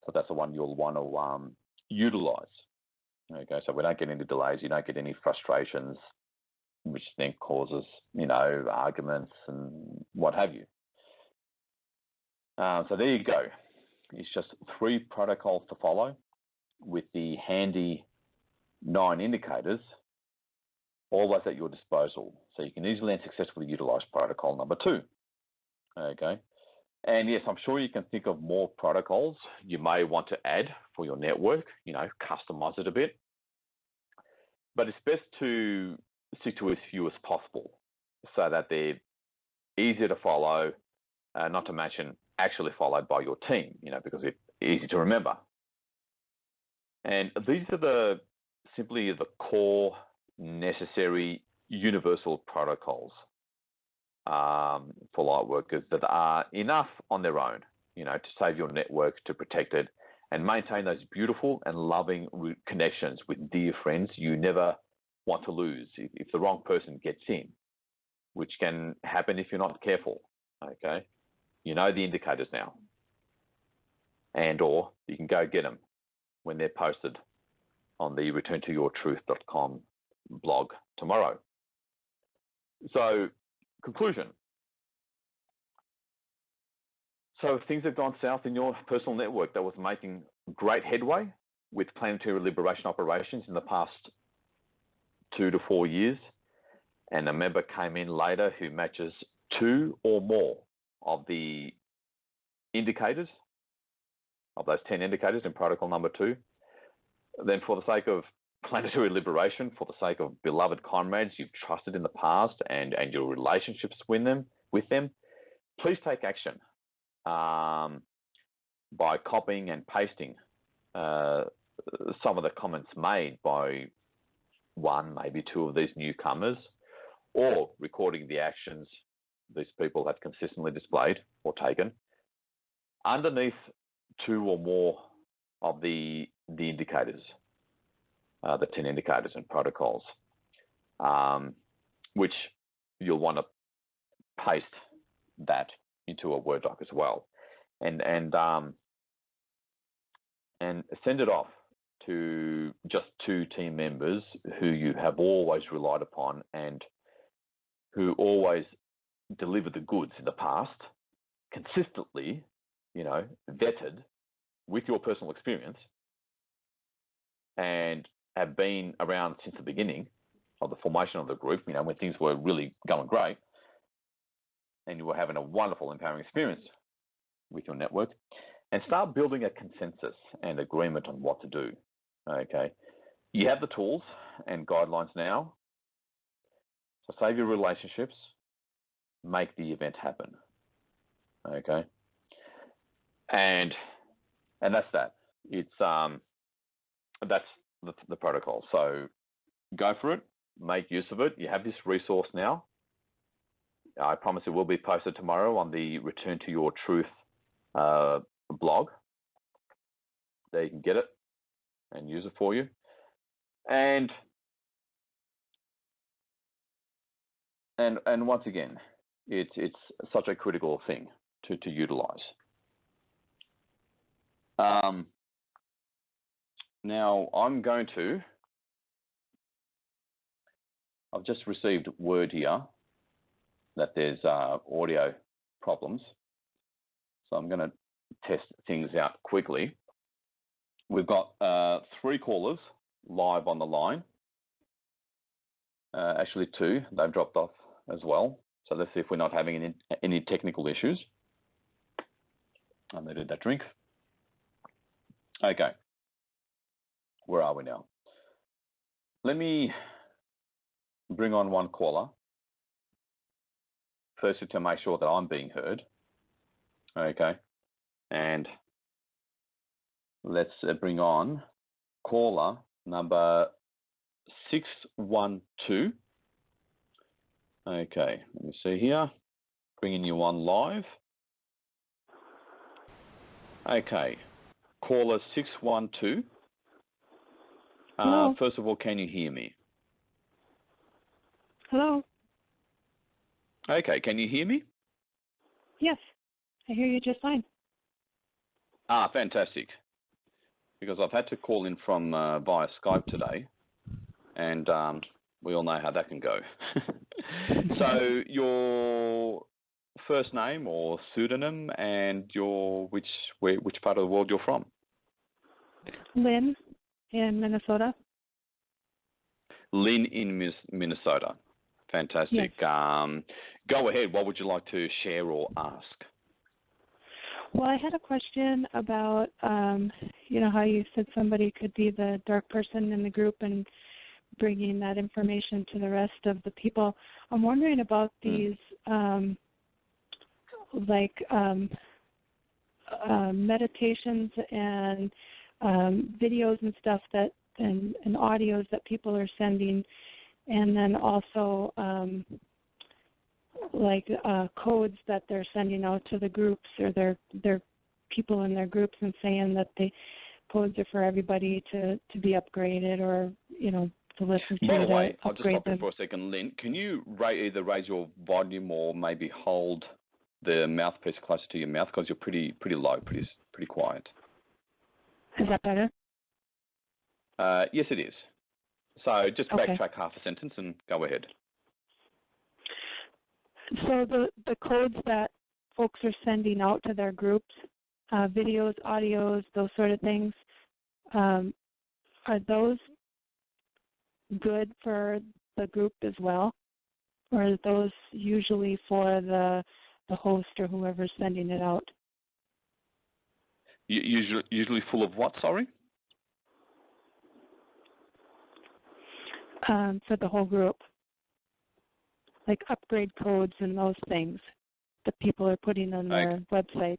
So that's the one you'll want to utilize. Okay, so we don't get any delays, you don't get any frustrations, which then causes, arguments and what have you. So there you go. It's just 3 protocols to follow with the handy 9 indicators always at your disposal. So you can easily and successfully utilize protocol number 2. Okay. And yes, I'm sure you can think of more protocols you may want to add for your network, customize it a bit. But it's best to stick to as few as possible so that they're easier to follow, not to mention actually followed by your team, because it's easy to remember. And these are simply the core necessary universal protocols for Lightworkers that are enough on their own, to save your network, to protect it, and maintain those beautiful and loving connections with dear friends you never want to lose if the wrong person gets in, which can happen if you're not careful, okay? You know the indicators now, or you can go get them when they're posted on the returntoyourtruth.com blog tomorrow. So, conclusion. So things have gone south in your personal network that was making great headway with planetary liberation operations in the past 2 to 4 years, and a member came in later who matches 2 or more of the indicators, of those 10 indicators in protocol number 2, then for the sake of planetary liberation, for the sake of beloved comrades you've trusted in the past and your relationships with them, please take action by copying and pasting some of the comments made by 1, maybe 2 of these newcomers, or recording the actions these people have consistently displayed or taken underneath 2 or more of the indicators, the 10 indicators and protocols, which you'll want to paste that into a Word doc as well, and send it off to just 2 team members who you have always relied upon and who always delivered the goods in the past, consistently, vetted with your personal experience, and have been around since the beginning of the formation of the group, when things were really going great and you were having a wonderful, empowering experience with your network, and start building a consensus and agreement on what to do, okay? You have the tools and guidelines now, so save your relationships, make the event happen, okay? And that's that. It's that's the protocol. So go for it, make use of it. You have this resource now. I promise it will be posted tomorrow on the Return to Your Truth blog. There you can get it and use it for you. And once again, it's such a critical thing to utilize. Now I've just received word here that there's audio problems. So I'm going to test things out quickly. We've got 3 callers live on the line. Actually 2, they've dropped off as well. So let's see if we're not having any technical issues. I needed that drink. Okay. Where are we now? Let me bring on one caller. Firstly, to make sure that I'm being heard. Okay. And let's bring on caller number 612. Okay, let me see here. Bringing you on live. Okay, caller 612. Hello. First of all, can you hear me? Hello. Okay, can you hear me? Yes, I hear you just fine. Fantastic. Because I've had to call in from via Skype today, and we all know how that can go. So your first name or pseudonym, and which part of the world you're from? Lynn in Minnesota. Lynn in Minnesota. Fantastic. Yes. Go ahead. What would you like to share or ask? Well, I had a question about, how you said somebody could be the dark person in the group and bringing that information to the rest of the people. I'm wondering about these, meditations and videos and stuff and audios that people are sending, and then also codes that they're sending out to the groups or their people in their groups, and saying that the codes are for everybody to be upgraded or to listen to. By the way, I'll just upgrade stop you for a second, Lynn. Can you either raise your volume or maybe hold the mouthpiece closer to your mouth, because you're pretty low, pretty quiet. Is that better? Yes, it is. So just Okay. backtrack half a sentence and go ahead. So the codes that folks are sending out to their groups, videos, audios, those sort of things, are those good for the group as well? Or are those usually for the host or whoever's sending it out? Usually full of what, sorry? For the whole group. Like upgrade codes and those things that people are putting on their websites.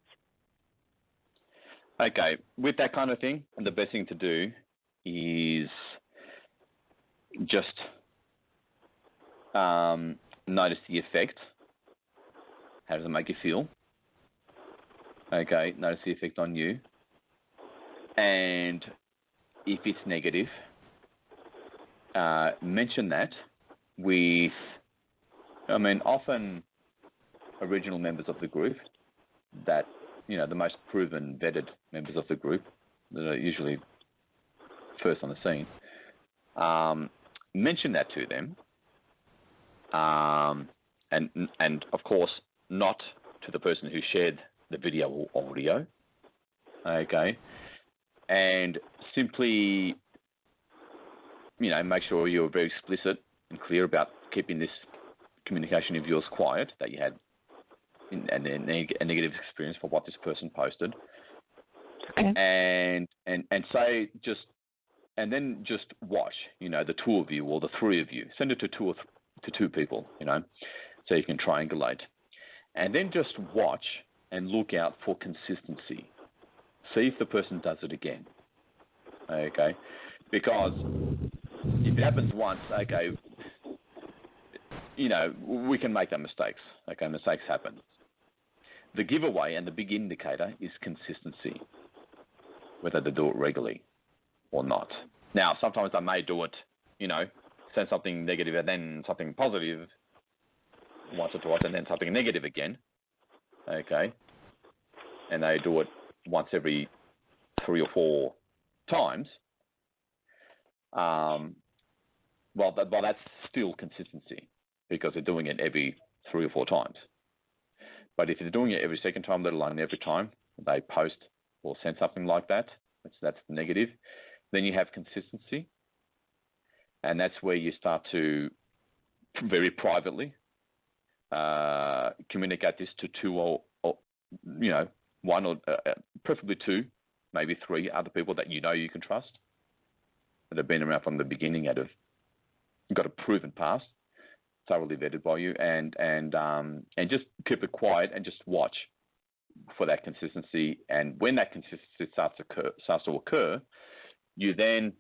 Okay, with that kind of thing, the best thing to do is just notice the effect. How does it make you feel? Okay, notice the effect on you. And if it's negative, mention that with, often original members of the group that, the most proven, vetted members of the group that are usually first on the scene, mention that to them. And of course, not to the person who shared the video or audio. Okay. And simply, make sure you're very explicit and clear about keeping this communication of yours quiet that you had a negative experience for what this person posted. Okay. And say and then just watch, the 2 of you or the 3 of you. Send it to 2 people, so you can triangulate. And then just watch and look out for consistency. See if the person does it again. Okay? Because if it happens once, okay, we can make that mistakes. Okay, mistakes happen. The giveaway and the big indicator is consistency, whether they do it regularly or not. Now, sometimes they may do it, send something negative and then something positive once or twice and then something negative again, okay? And they do it once every 3 or 4 times. Well, that's still consistency because they're doing it every 3 or 4 times. But if they're doing it every second time, let alone every time they post or send something like that, that's negative, then you have consistency. And that's where you start to very privately communicate this to 2 or 1 or preferably 2, maybe 3 other people that you can trust, that have been around from the beginning and have got a proven past, thoroughly vetted by you, and just keep it quiet and just watch for that consistency. And when that consistency starts to occur, you then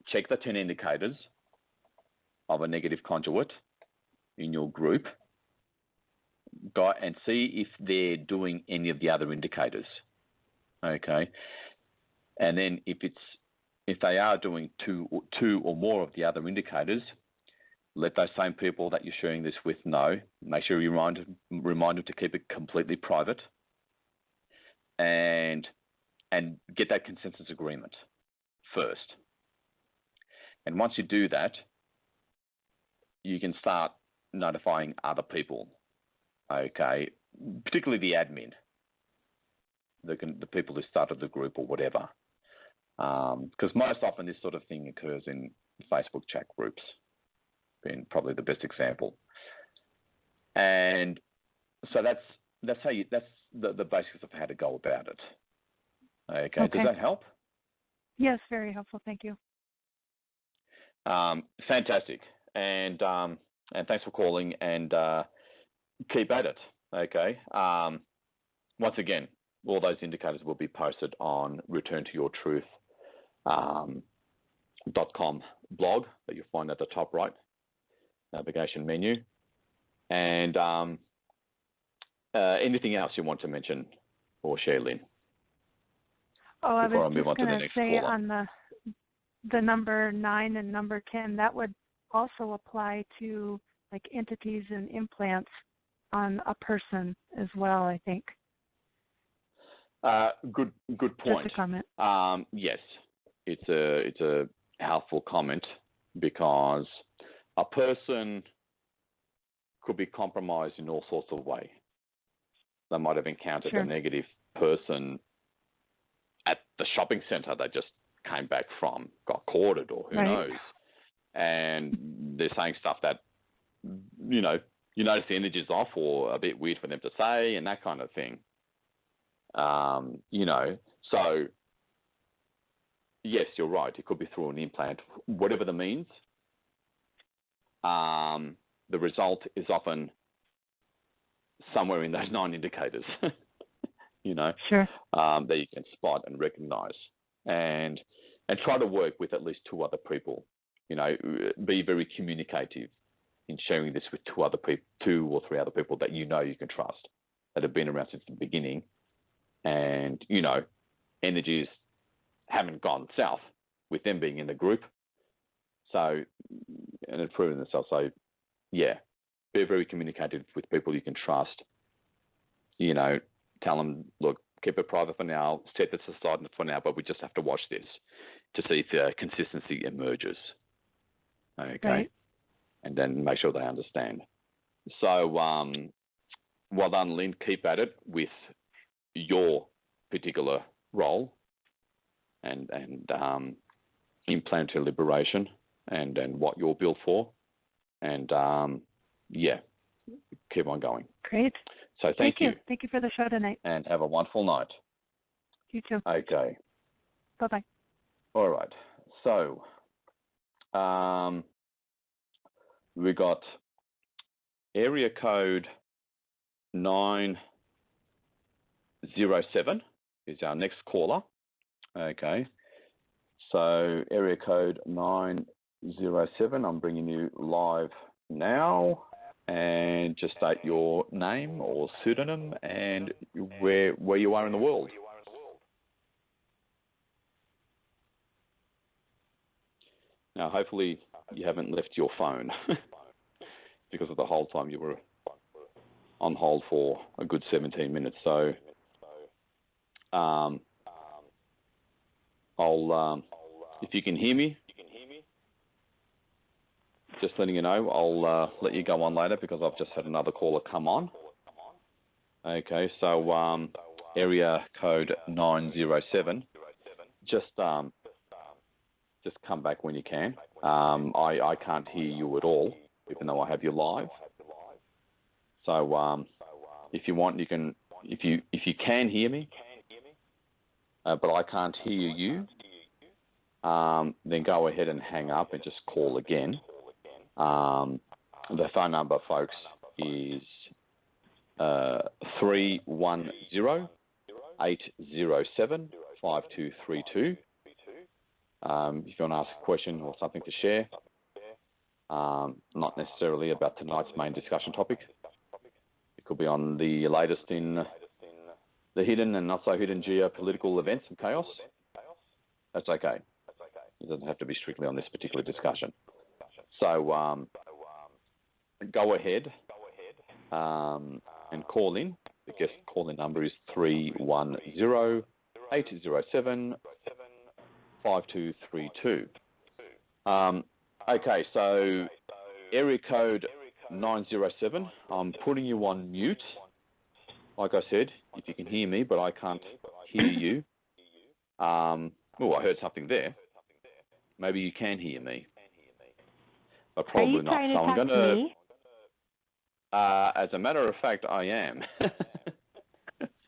check the 10 indicators of a negative conduit in your group, go and see if they're doing any of the other indicators. Okay, and then if they are doing two or more of the other indicators, let those same people that you're sharing this with know. Make sure you remind them to keep it completely private, and get that consensus agreement first. And once you do that, you can start notifying other people, okay, particularly the admin, the people who started the group or whatever. Because most often this sort of thing occurs in Facebook chat groups, being probably the best example. And so that's the basics of how to go about it. Okay. Does that help? Yes, very helpful. Thank you. Fantastic. And thanks for calling, and keep at it. Okay. Once again, all those indicators will be posted on returntoyourtruth.com blog that you'll find at the top right navigation menu. And anything else you want to mention or share, Lynn? Oh, I was just going to say caller. On the number 9 and number 10, that would also apply to like entities and implants on a person as well, I think. Good point. Just a comment. Yes, it's a helpful comment, because a person could be compromised in all sorts of ways. They might have encountered a negative person at the shopping centre they just came back from, got courted, or who knows. And they're saying stuff that, you notice the energy's off or a bit weird for them to say, and that kind of thing. So yes, you're right. It could be through an implant, whatever the means. The result is often somewhere in those 9 indicators, that you can spot and recognize, and try to work with at least 2 other people. Be very communicative in sharing this with 2 or 3 other people that you can trust, that have been around since the beginning, and energies haven't gone south with them being in the group. So, and it's proven themselves. So, yeah, be very communicative with people you can trust. Tell them, look, keep it private for now, set this aside for now, but we just have to watch this to see if consistency emerges. Okay. Right. And then make sure they understand. So, well done, Lynn. Keep at it with your particular role and in planetary liberation and what you're built for. And, keep on going. Great. So thank you. Thank you for the show tonight. And have a wonderful night. You too. Okay. Bye-bye. All right. So we got area code 907 is our next caller. Okay. So area code 907, I'm bringing you live now. and just state your name or pseudonym and where you are in the world. Now, hopefully you haven't left your phone because of the whole time you were on hold for a good 17 minutes. So I'll, if you can hear me, just letting you know, I'll let you go on later because I've just had another caller come on. Okay, so area code 907. Just come back when you can. I can't hear you at all, even though I have you live. So if you want, you can. If you can hear me, but I can't hear you, then go ahead and hang up and just call again. The phone number, folks, is 310-807-5232. If you want to ask a question or something to share, not necessarily about tonight's main discussion topic. It could be on the latest in the hidden and not so hidden geopolitical events and chaos. That's okay. It doesn't have to be strictly on this particular discussion. So go ahead and call in. The guest call-in number is 310-807-5232. Okay, so area code 907. I'm putting you on mute. Like I said, if you can hear me, but I can't hear you. I heard something there. Maybe you can hear me, but probably not. Are you trying to talk to me? As a matter of fact, I am.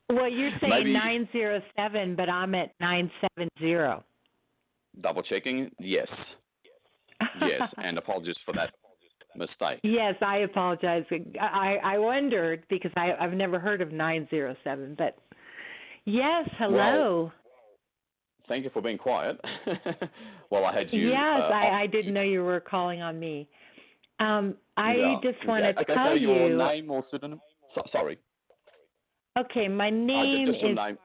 Well, you're saying 907, but I'm at 970. Double checking, yes. Yes, and apologies for that mistake. Yes, I apologize. I wondered because I've never heard of 907, but yes, hello. Well, thank you for being quiet. Well, I had you. Yes, I didn't know you were calling on me. I just want to tell you. Okay, your name or pseudonym? Sorry. Okay, my name just your is. Name,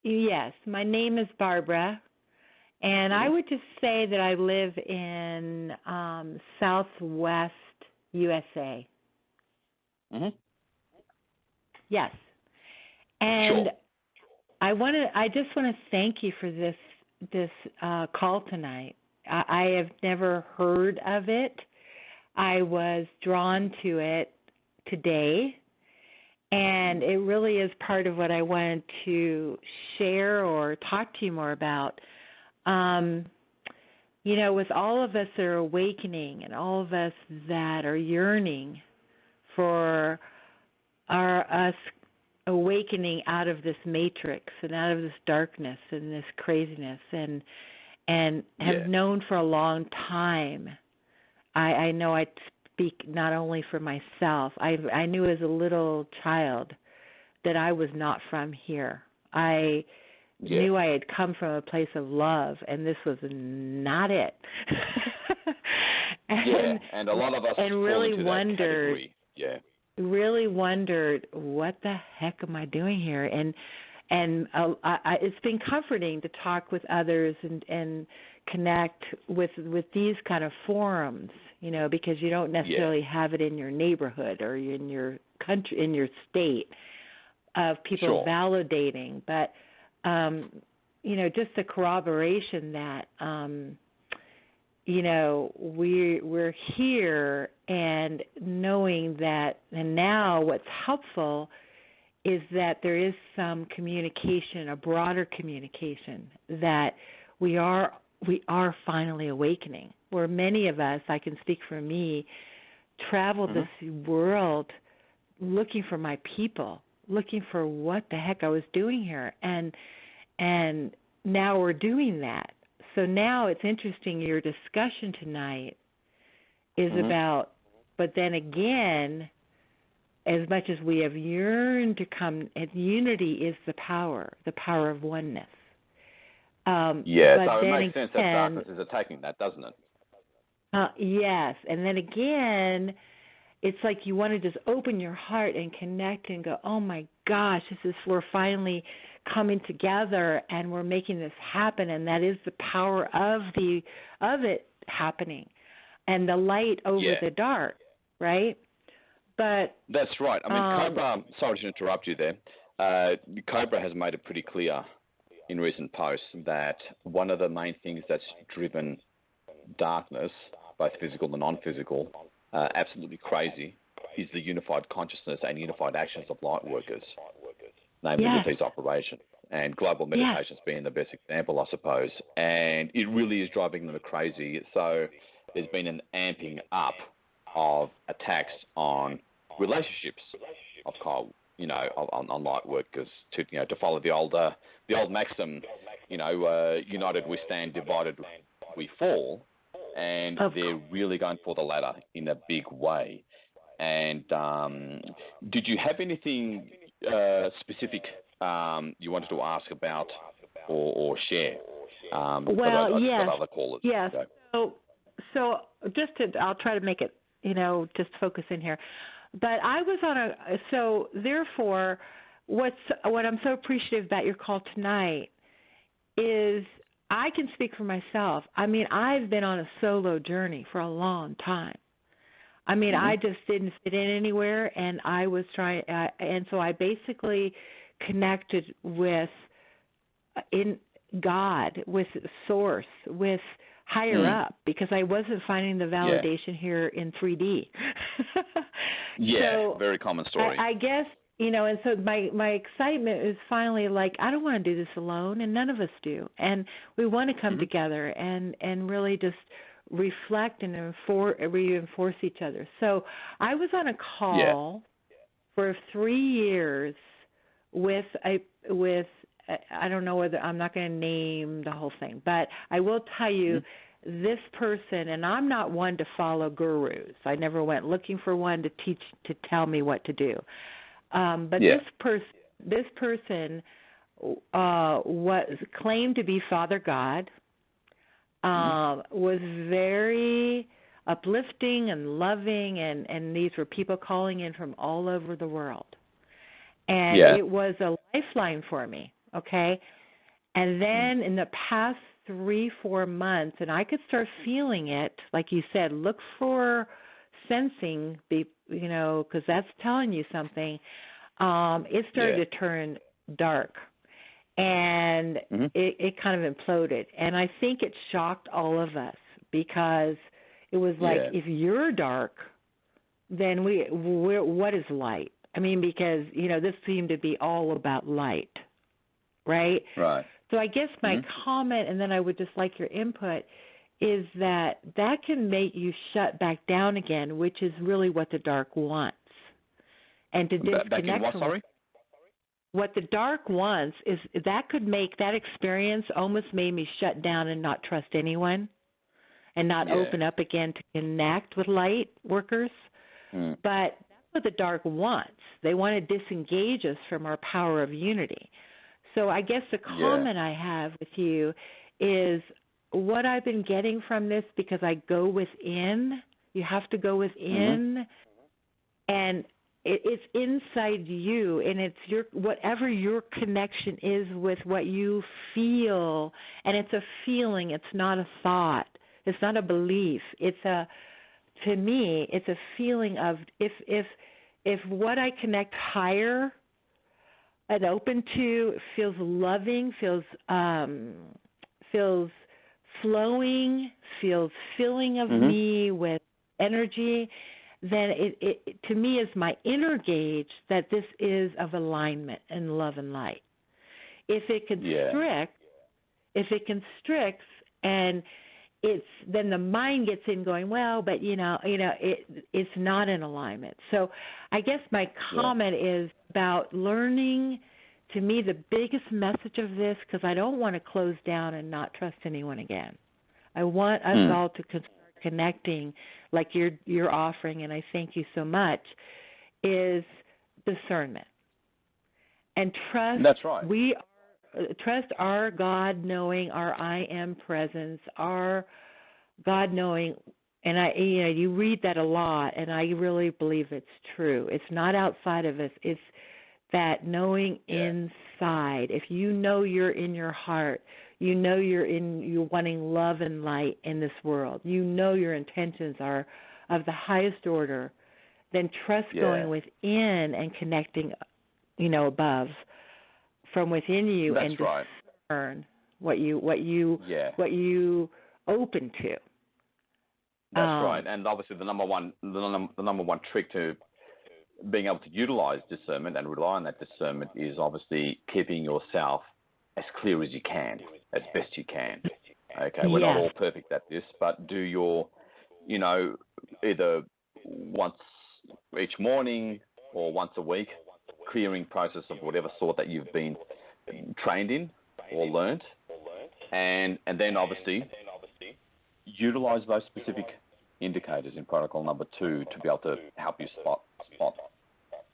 Yes, my name is Barbara, and I would just say that I live in Southwest USA. Mm-hmm. Yes, and sure. I just want to thank you for this call tonight. I have never heard of it. I was drawn to it today, and it really is part of what I wanted to share or talk to you more about. With all of us that are awakening and all of us that are yearning for us awakening out of this matrix and out of this darkness and this craziness and have known for a long time. I know I speak not only for myself. I knew as a little child that I was not from here. I knew I had come from a place of love, and this was not it. and a lot of us and really wondered. Yeah. Really wondered, what the heck am I doing here? And it's been comforting to talk with others and connect with these kind of forums, because you don't necessarily have it in your neighborhood or in your country, in your state, of people validating. But, just the corroboration that, we're here and knowing that, and now what's helpful is that there is some communication, a broader communication, that we are finally awakening. Where many of us, I can speak for me, traveled this world looking for my people, looking for what the heck I was doing here, and now we're doing that. So now it's interesting, your discussion tonight is about, but then again, as much as we have yearned to come, and unity is the power of oneness. So it makes sense that darkness is attacking that, doesn't it? Yes. And then again, it's like you want to just open your heart and connect and go, oh my gosh, we're finally coming together and we're making this happen, and that is the power of it happening, and the light over the dark, right? But that's right. I mean, Cobra. Sorry to interrupt you there. Cobra has made it pretty clear in recent posts that one of the main things that's driven darkness, both physical and non-physical, absolutely crazy, is the unified consciousness and unified actions of Lightworkers, namely with these operations. And global meditations being the best example, I suppose. And it really is driving them crazy. So there's been an amping up of attacks on relationships of on Lightworkers to follow the old maxim, united we stand, divided we fall. And they're really going for the latter in a big way. And did you have anything specific you wanted to ask about or share? Well, yes. Other callers. Yes. So I'll try to make it, just focus in here. But I was so therefore, what I'm so appreciative about your call tonight is I can speak for myself. I mean, I've been on a solo journey for a long time. I mean, I just didn't fit in anywhere, and I was trying, and so I basically connected with in God, with Source, with higher up, because I wasn't finding the validation here in 3D. So very common story. I guess, and so my excitement is finally like, I don't want to do this alone, and none of us do. And we want to come together and really just reflect and reinforce each other. So I was on a call for 3 years with I don't know whether, I'm not going to name the whole thing, but I will tell you this person, and I'm not one to follow gurus. I never went looking for one to tell me what to do. But this person was claimed to be Father God, was very uplifting and loving, and these were people calling in from all over the world. And it was a lifeline for me, okay? And then in the past 3-4 months, and I could start feeling it, like you said, look for sensing, because that's telling you something. It started to turn dark, and it kind of imploded. And I think it shocked all of us, because it was like, if you're dark, then what is light? I mean, because, this seemed to be all about light, right? Right. So I guess my comment, and then I would just like your input, is that can make you shut back down again, which is really what the dark wants. And to disconnect from what the dark wants is that could make that experience almost made me shut down and not trust anyone and not open up again to connect with light workers. But that's what the dark wants. They want to disengage us from our power of unity. So I guess the comment I have with you is what I've been getting from this, because I go within. You have to go within, and it's inside you, and it's whatever your connection is with what you feel, and it's a feeling. It's not a thought. It's not a belief. To me, it's a feeling of if what I connect higher and open to feels loving, feels flowing, feels filling of me with energy, then it to me is my inner gauge that this is of alignment and love and light. If it constricts, and then the mind gets in going, well, but it's not in alignment. So I guess my comment is about learning. To me, the biggest message of this, because I don't want to close down and not trust anyone again. I want us all to start connecting like you're offering, and I thank you so much, is discernment. And trust. That's right. Trust our God knowing, our I am presence, our God knowing And you read that a lot, and I really believe it's true. It's not outside of us. It's that knowing inside. If you know you're in your heart, you know you're wanting love and light in this world. You know your intentions are of the highest order. Then trust going within and connecting, above, from within you, and discern what you open to. That's right, and obviously the number one trick to being able to utilize discernment and rely on that discernment is obviously keeping yourself as clear as you can, as best you can. Okay, we're not all perfect at this, but do your, either once each morning or once a week, clearing process of whatever sort that you've been trained in or learned, and then obviously utilize those specific indicators in protocol number 2 to be able to help you spot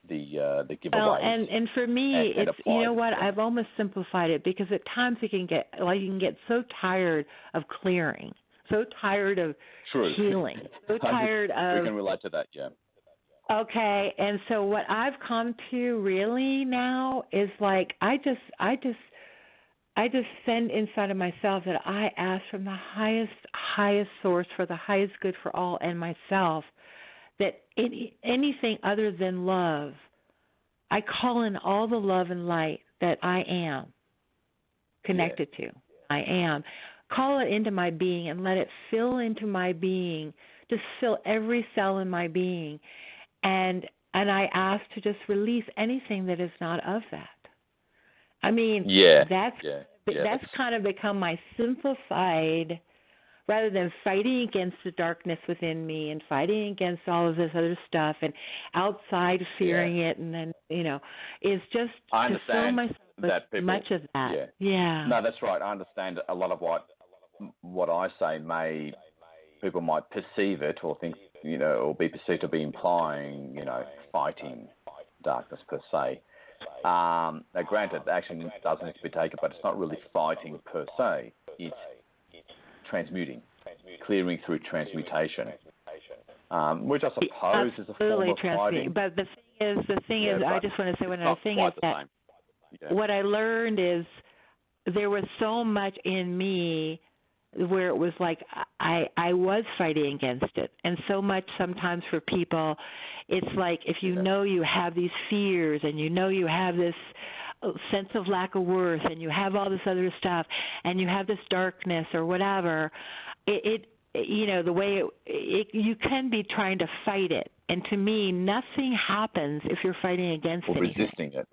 the giveaways. Well, and for me, it's I've almost simplified it, because at times you can get so tired of clearing, so tired of healing, so tired of. We can relate to that, yeah. Okay, and so what I've come to really now is like I just send inside of myself that I ask from the highest source for the highest good for all and myself, that anything other than love, I call in all the love and light that I am connected to. I am. Call it into my being and let it fill into my being, just fill every cell in my being. And I ask to just release anything that is not of that. I mean, that's kind of become my simplified, rather than fighting against the darkness within me and fighting against all of this other stuff and outside fearing it, and then, is just to fill myself with much of that. Yeah. No, that's right. I understand a lot of what I say people might perceive it or think, or be perceived to be implying, fighting darkness per se. Now, granted, action does need to be taken, but it's not really fighting per se. It's transmuting, clearing through transmutation, which I suppose is a form of fighting. But the thing is, I just want to say one other thing is that what I learned is there was so much in me where it was like I was fighting against it. And so much sometimes for people, it's like if you know you have these fears and you have this sense of lack of worth and you have all this other stuff and you have this darkness or whatever, the way you can be trying to fight it. And to me, nothing happens if you're fighting against it. Resisting it.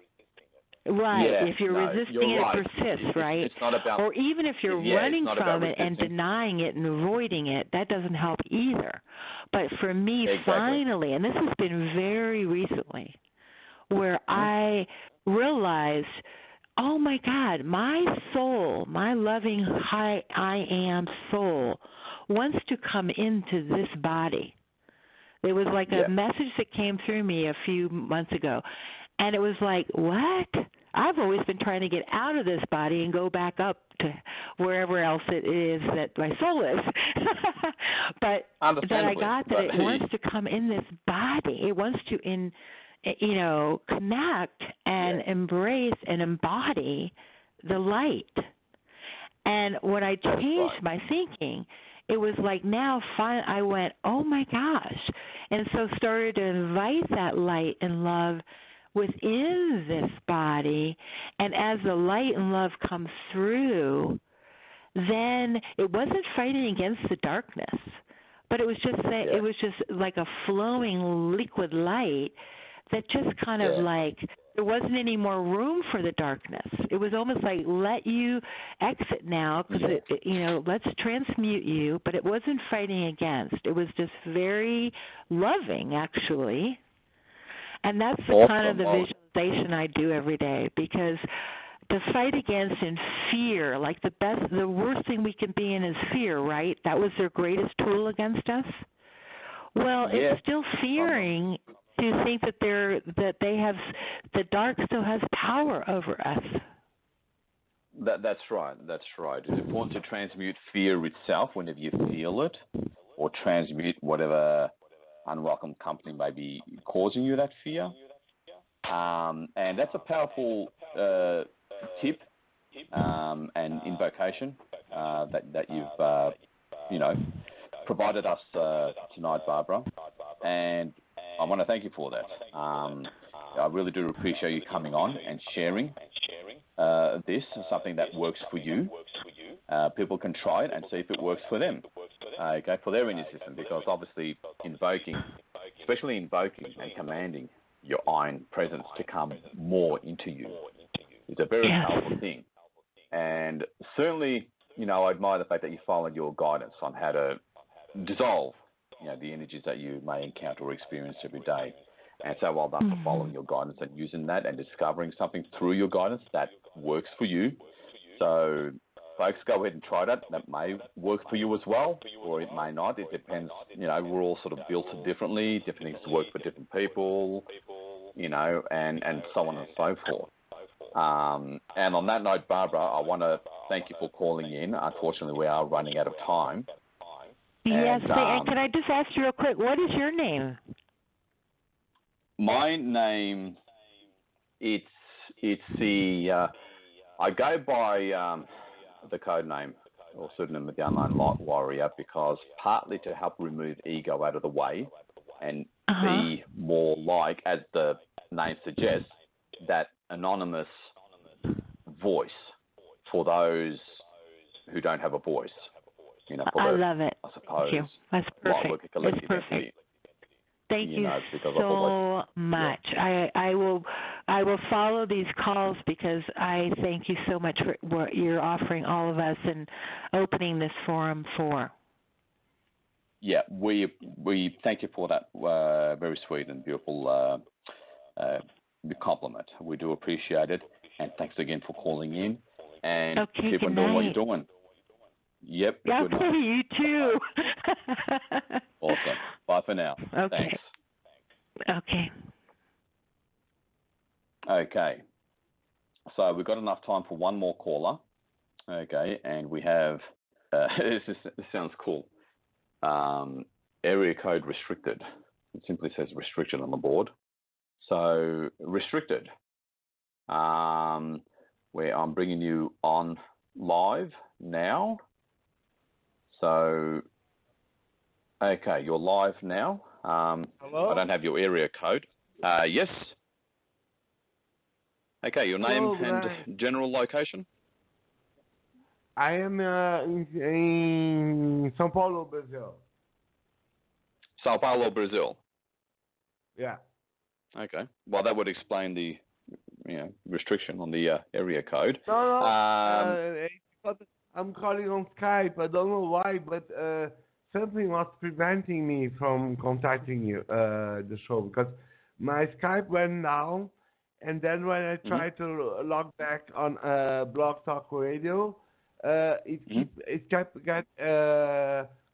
Right. If you're resisting it, it persists, right? It's not about, or even if you're running from it and denying it and avoiding it, that doesn't help either. But for me, finally, and this has been very recently, where I realized, oh my God, my soul, my loving high I am soul wants to come into this body. There was like a message that came through me a few months ago. And it was like, what? I've always been trying to get out of this body and go back up to wherever else it is that my soul is. But that I got that it wants to come in this body. It wants to, connect and embrace and embody the light. And when I changed my thinking, it was like now I went, oh my gosh. And so started to invite that light and love within this body, and as the light and love come through, then it wasn't fighting against the darkness, but it was just it was just like a flowing liquid light that just kind of like there wasn't any more room for the darkness. It was almost like let you exit now because let's transmute you, but it wasn't fighting against. It was just very loving, actually. And that's the kind of the visualization I do every day, because to fight against in fear, like the worst thing we can be in is fear, right? That was their greatest tool against us. Well, it's still fearing to think that the dark still has power over us. That's right. It's important to transmute fear itself whenever you feel it, or transmute whatever unwelcome company may be causing you that fear. And that's a powerful tip and invocation that you've provided us tonight, Barbara. And I want to thank you for that. I really do appreciate you coming on and sharing this is something that works for you. People can try it and see if it works for them, for their immune system, because obviously especially invoking and commanding your iron presence to come more into you is a very powerful thing. And certainly, I admire the fact that you followed your guidance on how to dissolve, the energies that you may encounter or experience every day. And so well done for following your guidance and using that and discovering something through your guidance that works for you. So folks, go ahead and try that. That may work for you as well, or it may not. It depends. We're all sort of built differently. Different things work for different people, and so on and so forth. And on that note, Barbara, I want to thank you for calling in. Unfortunately, we are running out of time. Yes, and can I just ask you real quick, what is your name? My name, it's the, I go by the code name or pseudonym of the Unknown Light Warrior, because partly to help remove ego out of the way and be more like, as the name suggests, that anonymous voice for those who don't have a voice. I love it. I suppose. Thank you. That's perfect. That's perfect. Thank you so much. I will follow these calls, because I thank you so much for what you're offering all of us and opening this forum for. Yeah, we thank you for that very sweet and beautiful compliment. We do appreciate it, and thanks again for calling in. And keep on doing what you're doing. Yep. Okay, you too. Awesome. Bye for now. Okay. Thanks. Okay. So we've got enough time for one more caller. Okay, and we have, this sounds cool. Area code restricted. It simply says restricted on the board. So restricted, where I'm bringing you on live now. So, okay, you're live now. Hello? I don't have your area code. Yes. Okay, your name and general location? I am in São Paulo, Brazil. Sao Paulo, Brazil. Yeah. Okay. Well, that would explain the restriction on the area code. No. I'm calling on Skype. I don't know why, but something was preventing me from contacting you, the show, because my Skype went down, and then when I tried to log back on Blog Talk Radio, it kept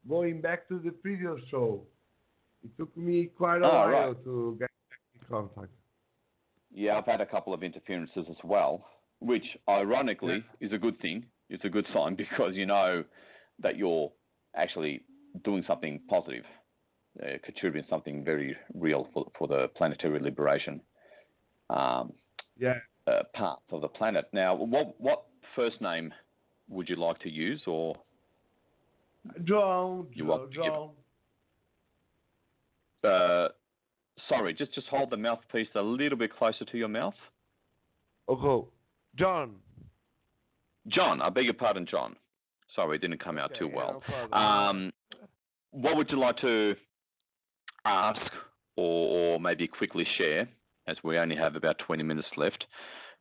going back to the previous show. It took me quite a while to get back in contact. Yeah, I've had a couple of interferences as well, which ironically is a good thing. It's a good sign, because you know that you're actually doing something positive, contributing something very real for the planetary liberation part of the planet. Now, what first name would you like to use, or John? Sorry, just hold the mouthpiece a little bit closer to your mouth. Okay, John. John, I beg your pardon, John. Sorry, it didn't come out too well. No what would you like to ask or maybe quickly share, as we only have about 20 minutes left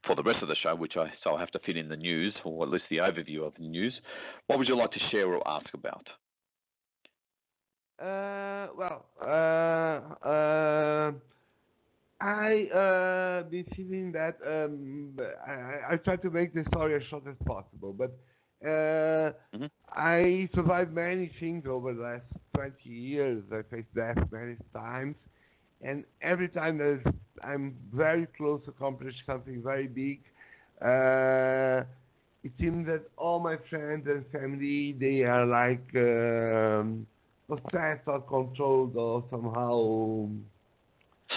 for the rest of the show, so I'll have to fit in the news, or at least the overview of the news. What would you like to share or ask about? I been feeling that I try to make the story as short as possible, but I survived many things over the last 20 years. I faced death many times, and every time I'm very close to accomplish something very big, it seems that all my friends and family, they are like possessed or controlled or somehow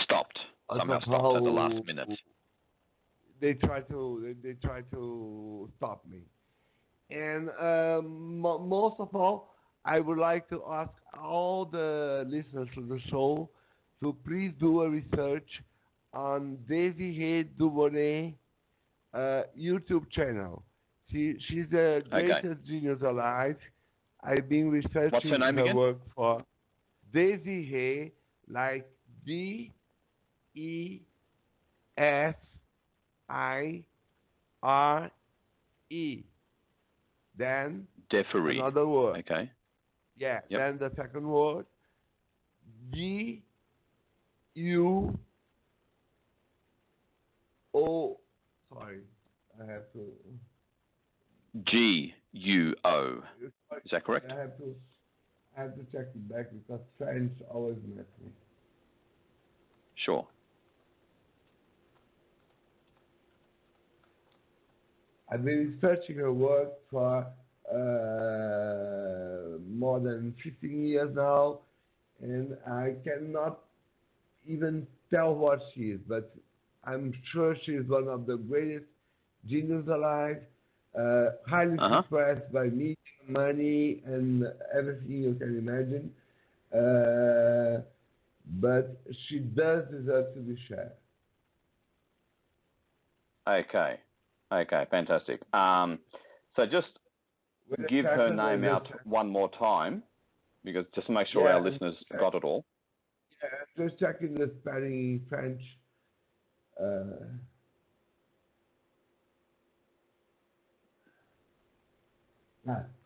Stopped. Somehow stopped at the last minute. They try to stop me. And most of all, I would like to ask all the listeners to the show to please do a research on WWIII YouTube channel. She's the greatest genius alive. I've been researching What's her name again? work for WWIII, like DESIRE. Then Deferee. another word. Okay. Yeah. Yep. Then the second word. GUO. Sorry, I have to. GUO. Is that correct? I have to check it back because French always mess me. Sure. I've been researching her work for more than 15 years now, and I cannot even tell what she is, but I'm sure she is one of the greatest geniuses alive, highly suppressed by media, money, and everything you can imagine. But she does deserve to be shared. Okay. Okay, fantastic. So just give her name out one more time, because just to make sure our listeners got it all. Yeah, just checking the spelling in French.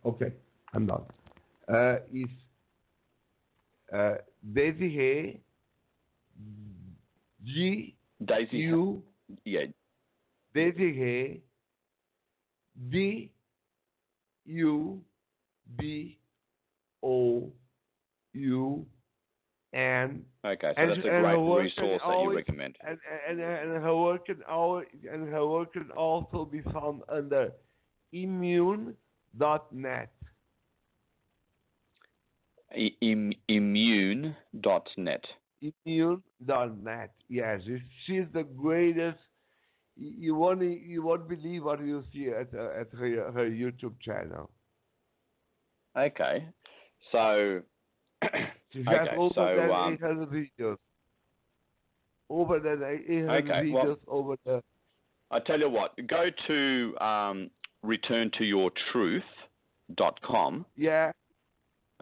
Okay, I'm done. It's Desiree GU. Yeah. Desiree DUBOUN. Okay, so that's a great resource that you recommend. And her work can also be found under immune.net. Immune.net. Immune.net. Yes, she's the greatest. You won't believe what you see at her YouTube channel. Okay, so she has over 800 videos. Over the 800 videos over the. I tell you what, go to returntoyourtruth.com. Yeah.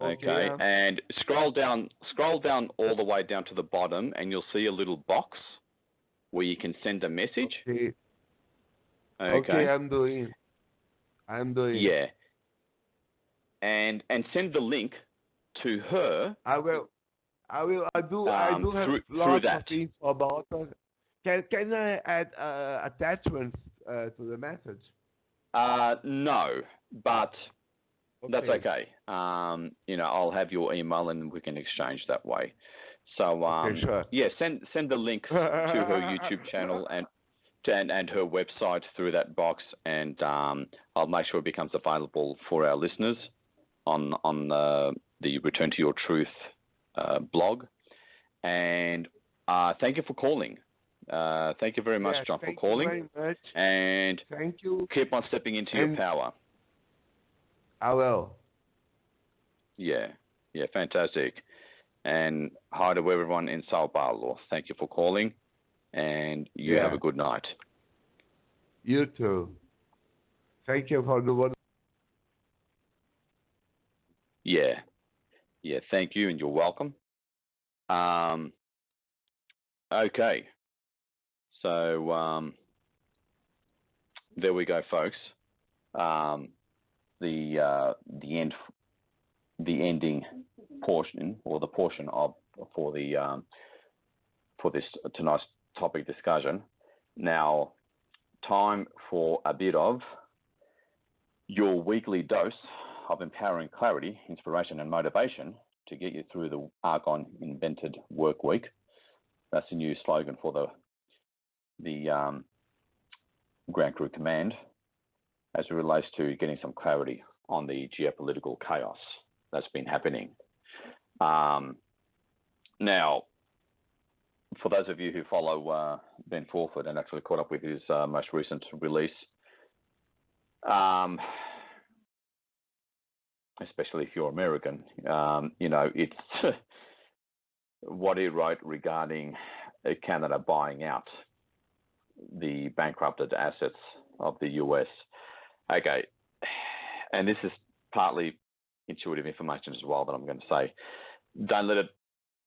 Okay, and scroll down all the way down to the bottom, and you'll see a little box where you can send a message. Okay, I'm doing. Yeah. And send the link to her. I will. I do have lots of info about her. Can I add attachments to the message? No, but that's okay. I'll have your email and we can exchange that way. So sure. Yeah, send the link to her YouTube channel and her website through that box, and I'll make sure it becomes available for our listeners on the Return to Your Truth blog. And thank you for calling. Thank you very much, John, for calling. Thank you very much. And thank you. Keep on stepping into your power. I will. Yeah, fantastic. And hi to everyone in Sao Paulo. Thank you for calling, and you have a good night. You too. Thank you for the one. Yeah, thank you, and you're welcome. Okay. So there we go, folks. The ending portion, or the portion for this tonight's topic discussion. Now, time for a bit of your weekly dose of empowering clarity, inspiration, and motivation to get you through the Archon invented work week. That's the new slogan for the Ground Crew Command as it relates to getting some clarity on the geopolitical chaos that's been happening. Now, for those of you who follow Ben Fulford and actually caught up with his most recent release, especially if you're American, it's what he wrote regarding Canada buying out the bankrupted assets of the US. Okay, and this is partly intuitive information as well that I'm going to say. Don't let it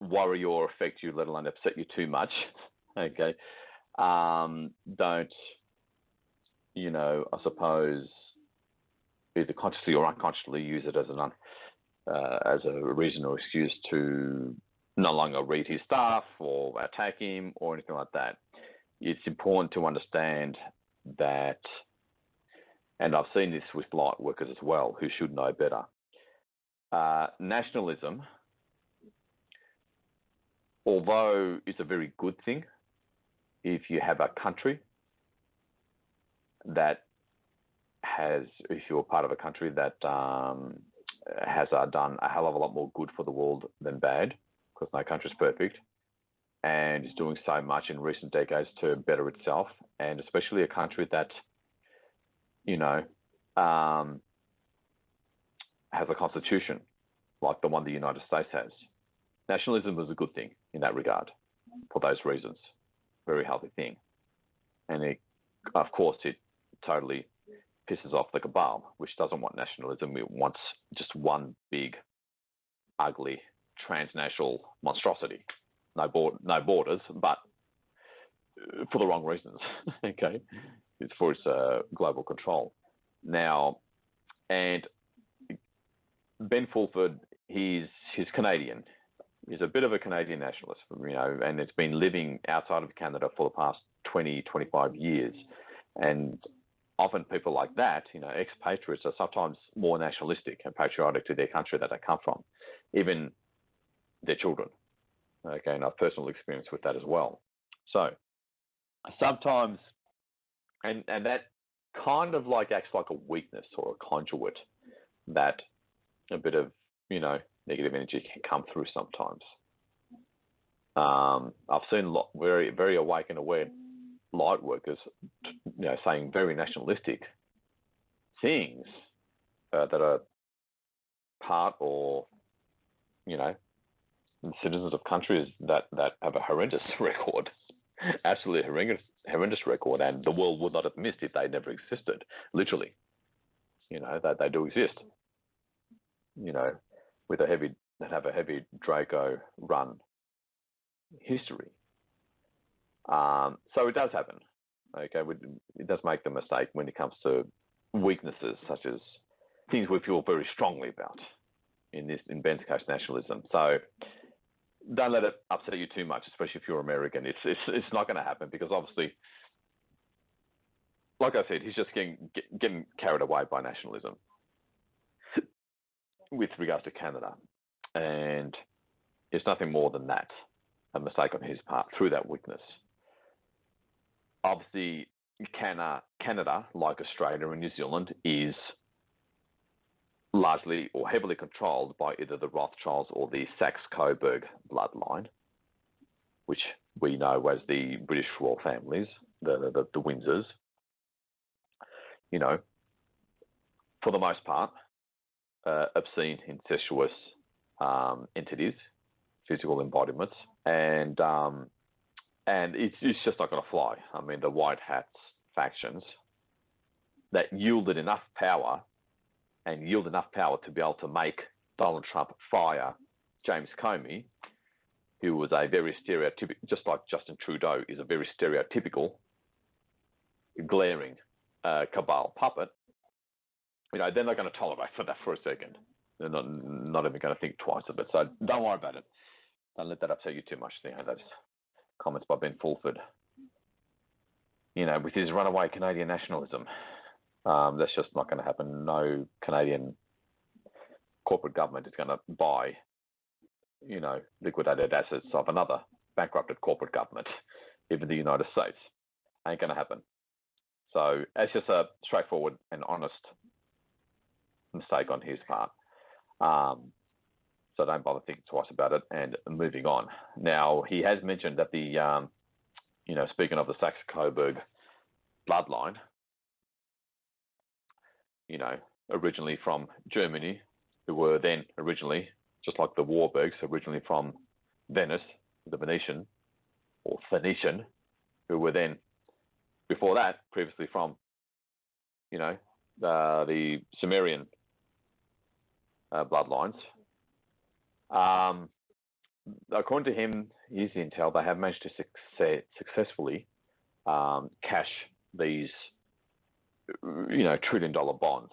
worry you or affect you, let alone upset you too much. Okay, don't, I suppose, either consciously or unconsciously use it as a reason or excuse to no longer read his stuff or attack him or anything like that. It's important to understand that, and I've seen this with Lightworkers as well, who should know better. Nationalism, although it's a very good thing if you have a country that has, if you're part of a country that has done a hell of a lot more good for the world than bad, because no country's perfect, and is doing so much in recent decades to better itself, and especially a country that, has a constitution like the one the United States has. Nationalism is a good thing in that regard for those reasons. Very healthy thing. And of course, it totally pisses off the cabal, which doesn't want nationalism. It wants just one big, ugly, transnational monstrosity. No borders, but for the wrong reasons. Okay, it's for its global control. Now, and Ben Fulford, he's Canadian. He's a bit of a Canadian nationalist, and it's been living outside of Canada for the past 20, 25 years. And often people like that, expatriates, are sometimes more nationalistic and patriotic to their country that they come from, even their children. Okay, and I've personal experience with that as well. So sometimes, and that kind of like acts like a weakness or a conduit that a bit of, negative energy can come through sometimes. I've seen very, very awake and aware light workers, saying very nationalistic things that are part or, citizens of countries that have a horrendous record, absolutely horrendous record, and the world would not have missed if they never existed. Literally, that they do exist. That have a heavy Draco run history. So it does happen. Okay, it does make the mistake when it comes to weaknesses such as things we feel very strongly about. In Ben's case, nationalism. So don't let it upset you too much, especially if you're American. It's not going to happen because obviously, like I said, he's just getting carried away by nationalism with regards to Canada, and it's nothing more than that, a mistake on his part through that weakness. Obviously, Canada, like Australia and New Zealand, is largely or heavily controlled by either the Rothschilds or the Saxe-Coburg bloodline, which we know as the British royal families, the Windsors. For the most part, obscene, incestuous entities, physical embodiments, and it's just not going to fly. I mean, the White Hats factions that yielded enough power to be able to make Donald Trump fire James Comey, who was a very stereotypical, just like Justin Trudeau is a very stereotypical, glaring cabal puppet. They're not going to tolerate for that for a second. They're not even going to think twice of it. So don't worry about it. Don't let that upset you too much. Those comments by Ben Fulford. With his runaway Canadian nationalism, that's just not going to happen. No Canadian corporate government is going to buy, liquidated assets of another bankrupted corporate government, even the United States. Ain't going to happen. So it's just a straightforward and honest mistake on his part. So don't bother thinking twice about it and moving on. Now, he has mentioned that the, speaking of the Saxe-Coburg bloodline, originally from Germany, who were then originally, just like the Warburgs, originally from Venice, the Venetian, or Phoenician, who were then, before that, previously from, the Sumerian bloodlines. According to him, his intel, they have managed to successfully cash these, $1 trillion bonds.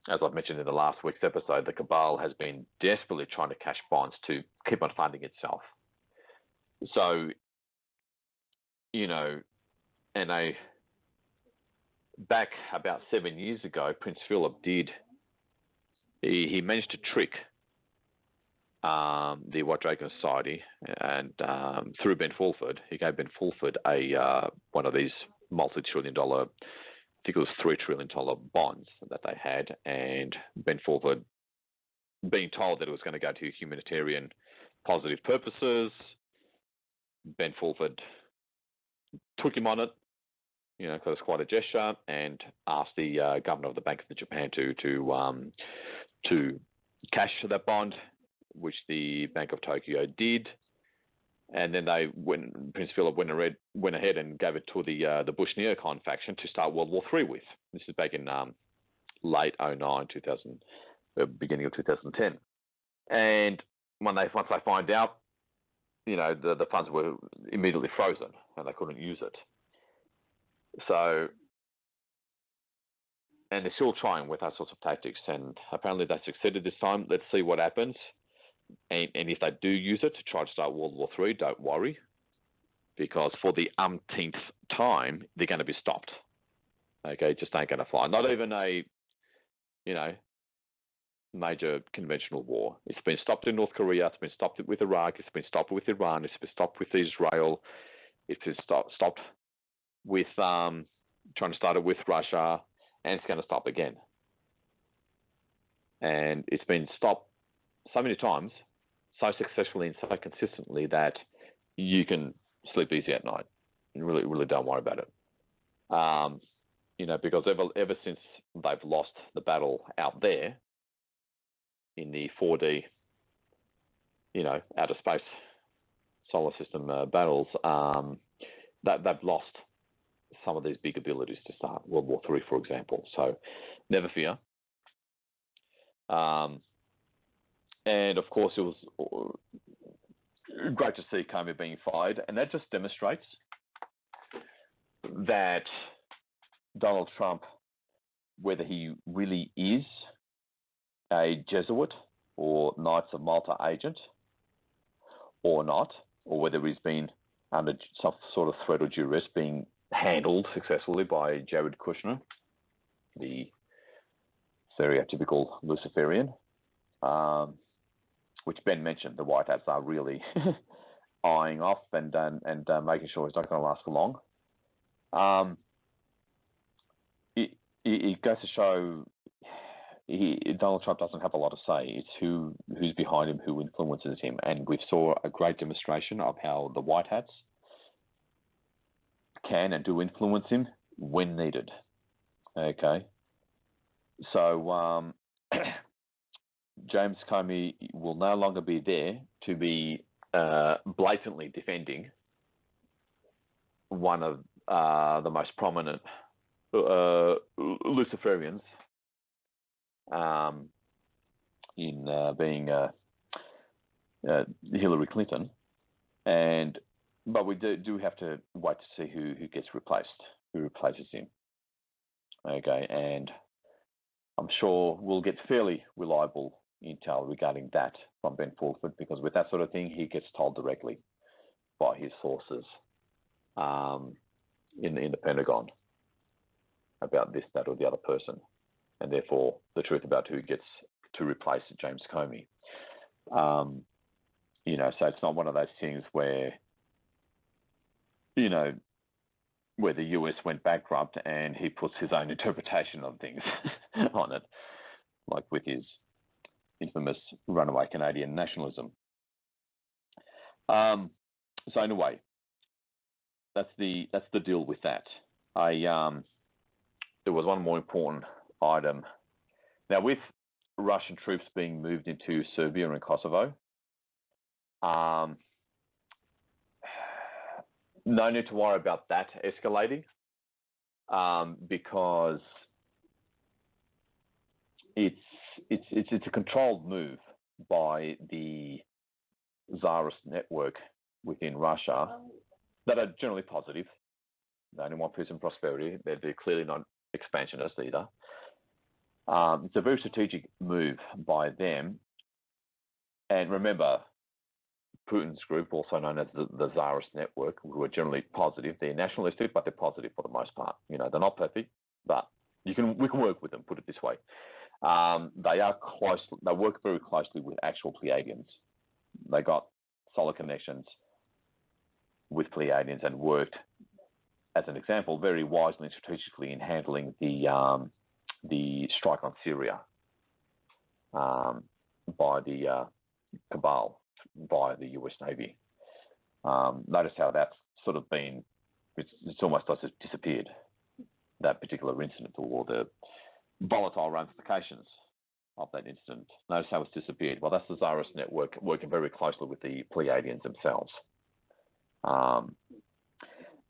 As I've mentioned in the last week's episode, the cabal has been desperately trying to cash bonds to keep on funding itself. So, and back about 7 years ago, Prince Philip he managed to trick the White Dragon Society, and through Ben Fulford, he gave Ben Fulford one of these multi-trillion-dollar, I think it was $3 trillion bonds that they had, and Ben Fulford, being told that it was going to go to humanitarian positive purposes, Ben Fulford took him on it, because it's quite a gesture, and asked the governor of the Bank of Japan to cash that bond, which the Bank of Tokyo did. And then Prince Philip went ahead and gave it to the Bush neocon faction to start World War III with. This is back in late 2009, beginning of 2010. And once they find out, the funds were immediately frozen and they couldn't use it. So, and they're still trying with that sorts of tactics, and apparently they succeeded this time. Let's see what happens. And if they do use it to try to start World War III, don't worry, because for the umpteenth time, they're going to be stopped. Okay, just ain't going to fly. Not even a, major conventional war. It's been stopped in North Korea. It's been stopped with Iraq. It's been stopped with Iran. It's been stopped with Israel. It's been stopped with trying to start it with Russia, and it's going to stop again. And it's been stopped so many times, so successfully and so consistently that you can sleep easy at night and really, really don't worry about it. Because ever since they've lost the battle out there in the 4D, outer space solar system battles, that they've lost some of these big abilities to start World War III, for example. So never fear. And of course, it was great to see Comey being fired, and that just demonstrates that Donald Trump, whether he really is a Jesuit or Knights of Malta agent or not, or whether he's been under some sort of threat or duress being handled successfully by Jared Kushner, the stereotypical Luciferian, which Ben mentioned, the White Hats are really eyeing off and making sure it's not going to last for long. It goes to show Donald Trump doesn't have a lot to say. It's who's behind him, who influences him. And we saw a great demonstration of how the White Hats can and do influence him when needed. Okay. So James Comey will no longer be there to be blatantly defending one of the most prominent Luciferians in being Hillary Clinton, but we do have to wait to see who gets replaced, who replaces him. Okay, and I'm sure we'll get fairly reliable intel regarding that from Ben Fulford, because with that sort of thing, he gets told directly by his sources in the Pentagon about this, that, or the other person, and therefore the truth about who gets to replace James Comey. So it's not one of those things where, where the US went bankrupt and he puts his own interpretation of things on it, like with his infamous runaway Canadian nationalism. So anyway, that's the deal with that. There was one more important item. Now, with Russian troops being moved into Serbia and Kosovo, no need to worry about that escalating, because it's a controlled move by the Tsarist network within Russia that are generally positive. They only want peace and prosperity. They're clearly not expansionist either. It's a very strategic move by them. And remember, Putin's group, also known as the Tsarist network, who are generally positive. They're nationalistic, but they're positive for the most part. You know, they're not perfect, but we can work with them. Put it this way: they work very closely with actual Pleiadians. They got solid connections with Pleiadians and worked, as an example, very wisely and strategically in handling the strike on Syria by the cabal, by the US Navy. Notice how that's sort of been, it's almost like it's disappeared, that particular incident, or the volatile ramifications of that incident. Notice how it's disappeared. Well, that's the Tsarist network working very closely with the Pleiadians themselves.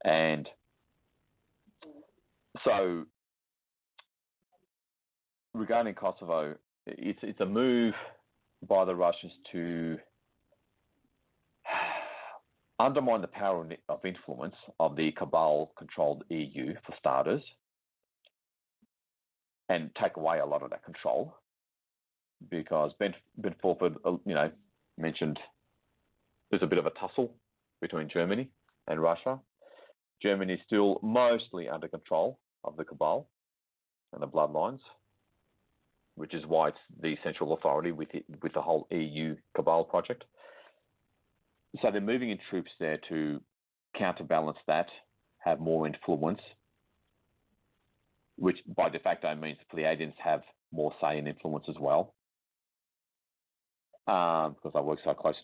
And so regarding Kosovo, it's a move by the Russians to undermine the power of influence of the cabal-controlled EU, for starters, and take away a lot of that control. Because Ben Fulford, mentioned there's a bit of a tussle between Germany and Russia. Germany is still mostly under control of the cabal and the bloodlines, which is why it's the central authority with the whole EU cabal project. So they're moving in troops there to counterbalance that, have more influence, which by de facto means the Pleiadians have more say and influence as well, because they work so close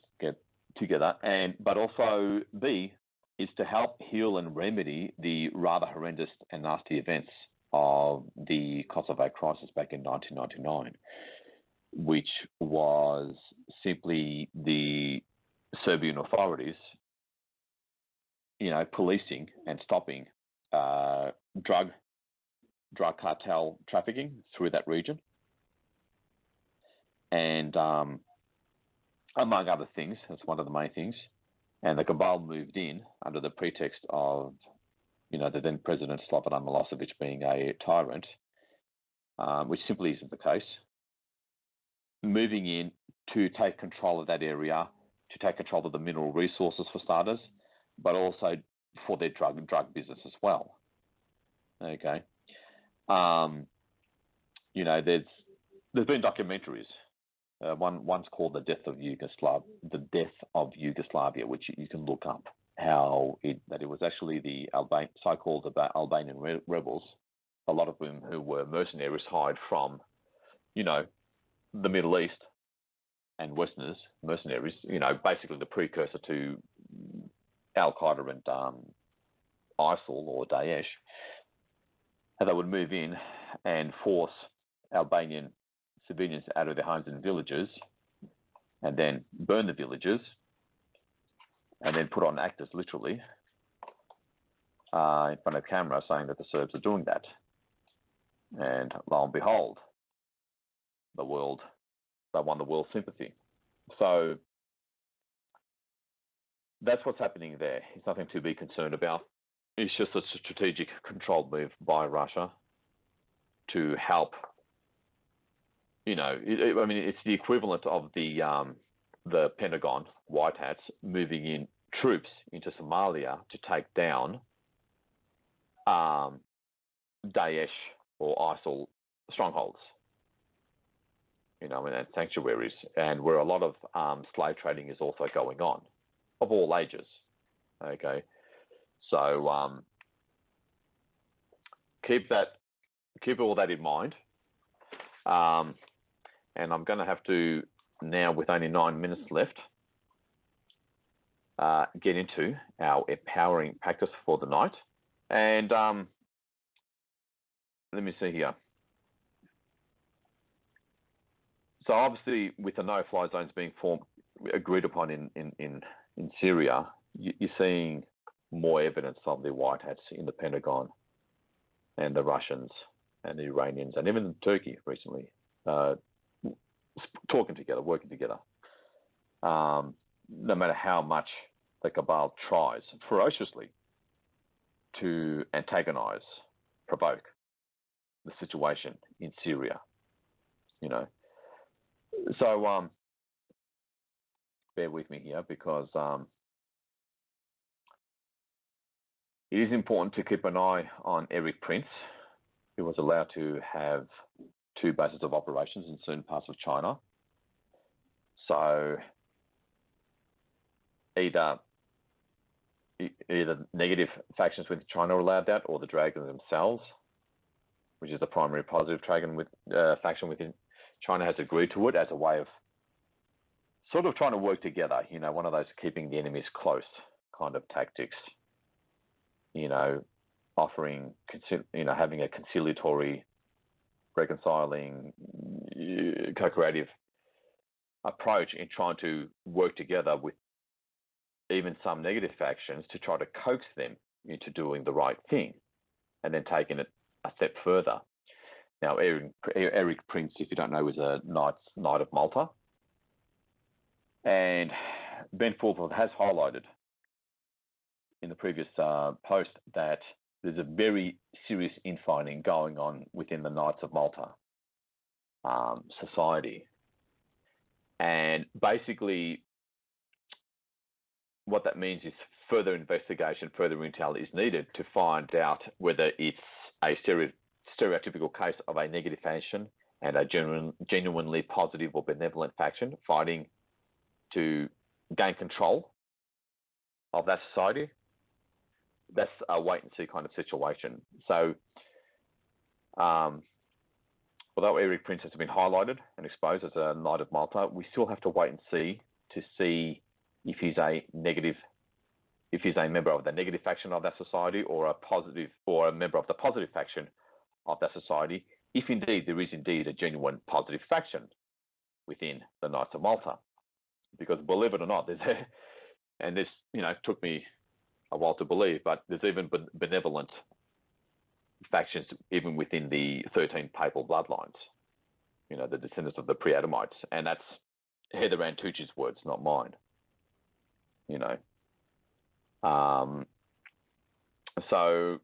together. But also B is to help heal and remedy the rather horrendous and nasty events of the Kosovo crisis back in 1999, which was simply the Serbian authorities, policing and stopping drug cartel trafficking through that region, and among other things, that's one of the main things. And the cabal moved in under the pretext of, the then President Slobodan Milosevic being a tyrant, which simply isn't the case. Moving in to take control of that area, to take control of the mineral resources for starters, but also for their drug business as well. Okay. There's been documentaries. One's called The Death of Yugoslavia, which you can look up, how it was actually the so-called Albanian rebels, a lot of them who were mercenaries hired from, the Middle East and Westerners, mercenaries, basically the precursor to Al-Qaeda and ISIL or Daesh, how they would move in and force Albanian civilians out of their homes and villages, and then burn the villages, and then put on actors literally in front of camera saying that the Serbs are doing that. And lo and behold, they won the world's sympathy. So that's what's happening there. It's nothing to be concerned about. It's just a strategic controlled move by Russia to help. It's the equivalent of the Pentagon, White Hats, moving in troops into Somalia to take down Daesh or ISIL strongholds, and sanctuaries, and where a lot of slave trading is also going on, of all ages. Okay, so keep all that in mind. and I'm going to have to now, with only 9 minutes left, get into our empowering practice for the night. And let me see here. So obviously, with the no-fly zones being agreed upon in Syria, you're seeing more evidence of the white hats in the Pentagon and the Russians and the Iranians and even Turkey recently talking together, working together. No matter how much the cabal tries ferociously to antagonize, provoke the situation in Syria, So bear with me here because it is important to keep an eye on Erik Prince, who was allowed to have 2 bases of operations in certain parts of China. So either negative factions within China are allowed that, or the dragons themselves, which is the primary positive faction within China, has agreed to it as a way of sort of trying to work together. One of those keeping the enemies close kind of tactics. Offering, having a conciliatory, reconciling, co-creative approach in trying to work together with even some negative factions to try to coax them into doing the right thing, and then taking it a step further. Now, Erik Prince, if you don't know, is a Knight of Malta, and Ben Fulford has highlighted in the previous post that there's a very serious infighting going on within the Knights of Malta society. And basically what that means is further investigation, further intel is needed to find out whether it's a stereotypical case of a negative faction and a genuinely positive or benevolent faction fighting to gain control of that society. That's a wait and see kind of situation. So, although Erik Prince has been highlighted and exposed as a Knight of Malta, we still have to wait and see if he's a member of the negative faction of that society, or a member of the positive faction of that society, if indeed there is indeed a genuine positive faction within the Knights of Malta. Because believe it or not, and this took me a while to believe, but there's even benevolent factions even within the 13 papal bloodlines, the descendants of the pre-Adamites, and that's Heather Ann Tucci's words, not mine. So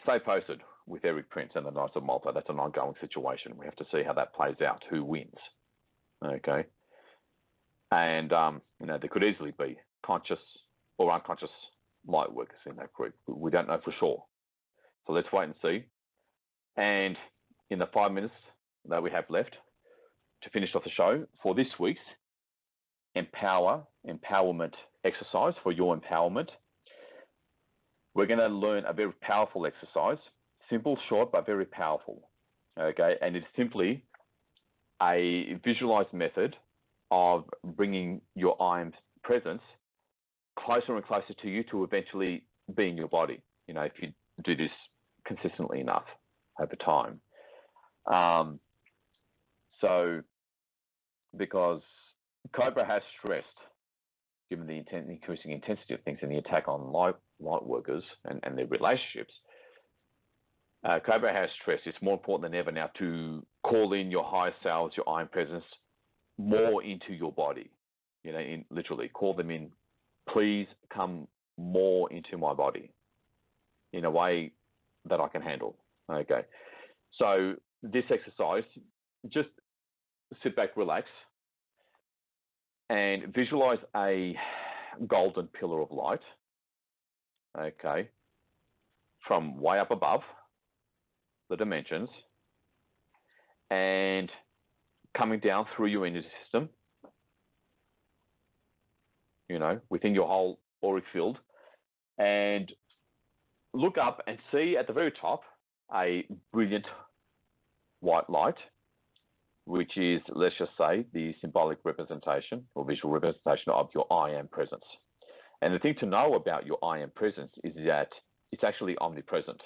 stay posted with Erik Prince and the Knights of Malta. That's an ongoing situation. We have to see how that plays out, who wins. Okay. And, there could easily be conscious or unconscious light workers in that group. We don't know for sure. So let's wait and see. And in the 5 minutes that we have left to finish off the show for this week's empowerment exercise for your empowerment, we're going to learn a very powerful exercise, simple, short, but very powerful. Okay. And it's simply a visualized method of bringing your I am presence closer and closer to you to eventually be in your body, if you do this consistently enough over time. So because Cobra has stressed, given the increasing intensity of things and the attack on light workers and their relationships, Cobra has stressed it's more important than ever now to call in your higher selves, your I am presence, more into your body. Literally call them in. Please come more into my body in a way that I can handle. Okay. So this exercise, just sit back, relax, and visualize a golden pillar of light. Okay. From way up above the dimensions and coming down through your energy system, within your whole auric field, and look up and see at the very top a brilliant white light which is, let's just say, the symbolic representation or visual representation of your I am presence. And the thing to know about your I am presence is that it's actually omnipresent.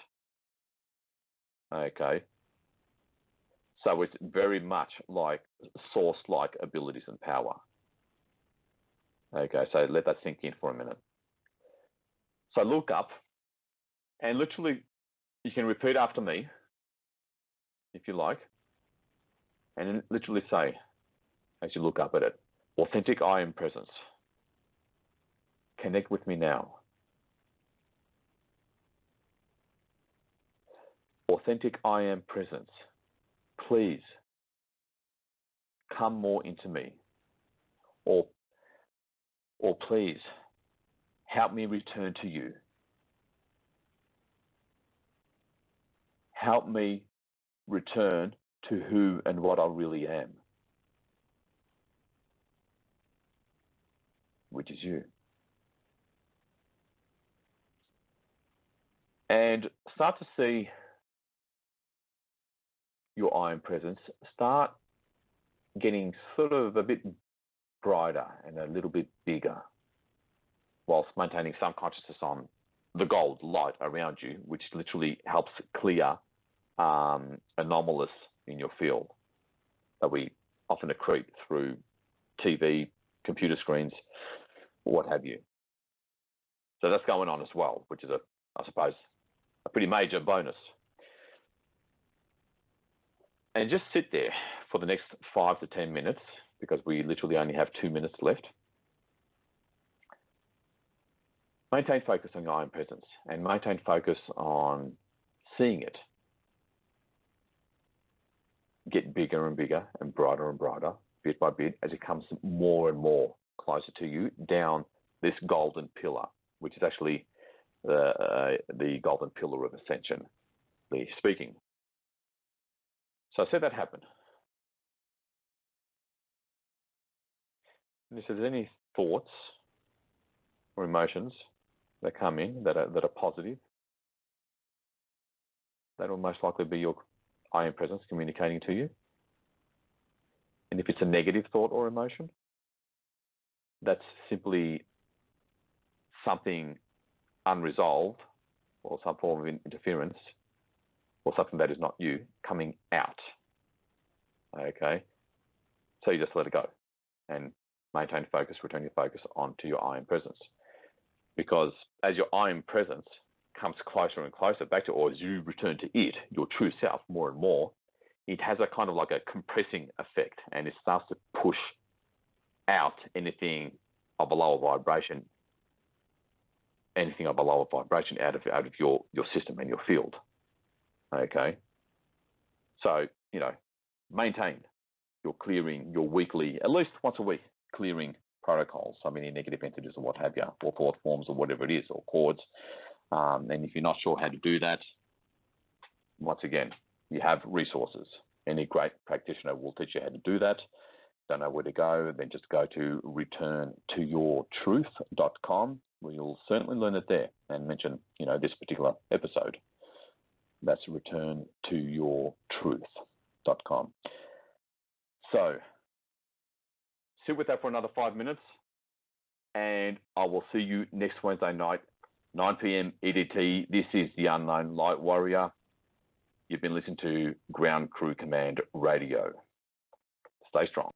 Okay. So it's very much like source-like abilities and power. Okay, so let that sink in for a minute. So look up, and literally, you can repeat after me, if you like, and then literally say, as you look up at it, authentic I am presence. Connect with me now. Authentic I am presence. Please come more into me. Or please help me return to you. Help me return to who and what I really am, which is you. And start to see your I am presence start getting sort of a bit brighter and a little bit bigger, whilst maintaining some consciousness on the gold light around you, which literally helps clear anomalous in your field that we often accrete through TV, computer screens, what have you. So that's going on as well, which is, I suppose, a pretty major bonus. And just sit there for the next 5 to 10 minutes, because we literally only have 2 minutes left. Maintain focus on your I am presence, and maintain focus on seeing it get bigger and bigger and brighter, bit by bit, as it comes more and more closer to you down this golden pillar, which is actually the golden pillar of Ascension, speaking. So I said that happened. And if there's any thoughts or emotions that come in that are positive, that will most likely be your I am presence communicating to you. And if it's a negative thought or emotion, that's simply something unresolved or some form of interference or something that is not you coming out. Okay? So you just let it go and maintain focus, return your focus onto your I am presence. Because as your I am presence comes closer and closer back to, or as you return to it, your true self, more and more, it has a kind of like a compressing effect, and it starts to push out anything of a lower vibration, out of your system and your field. Okay? So, maintain your clearing, your weekly, at least once a week, clearing protocols, so many negative entities or what have you, or thought forms or whatever it is, or cords. And if you're not sure how to do that, once again, you have resources. Any great practitioner will teach you how to do that. Don't know where to go, then just go to returntoyourtruth.com, where you'll certainly learn it there, and mention, this particular episode. That's returntoyourtruth.com. So, sit with that for another 5 minutes, and I will see you next Wednesday night, 9 p.m. EDT. This is the Unknown Light Warrior. You've been listening to Ground Crew Command Radio. Stay strong.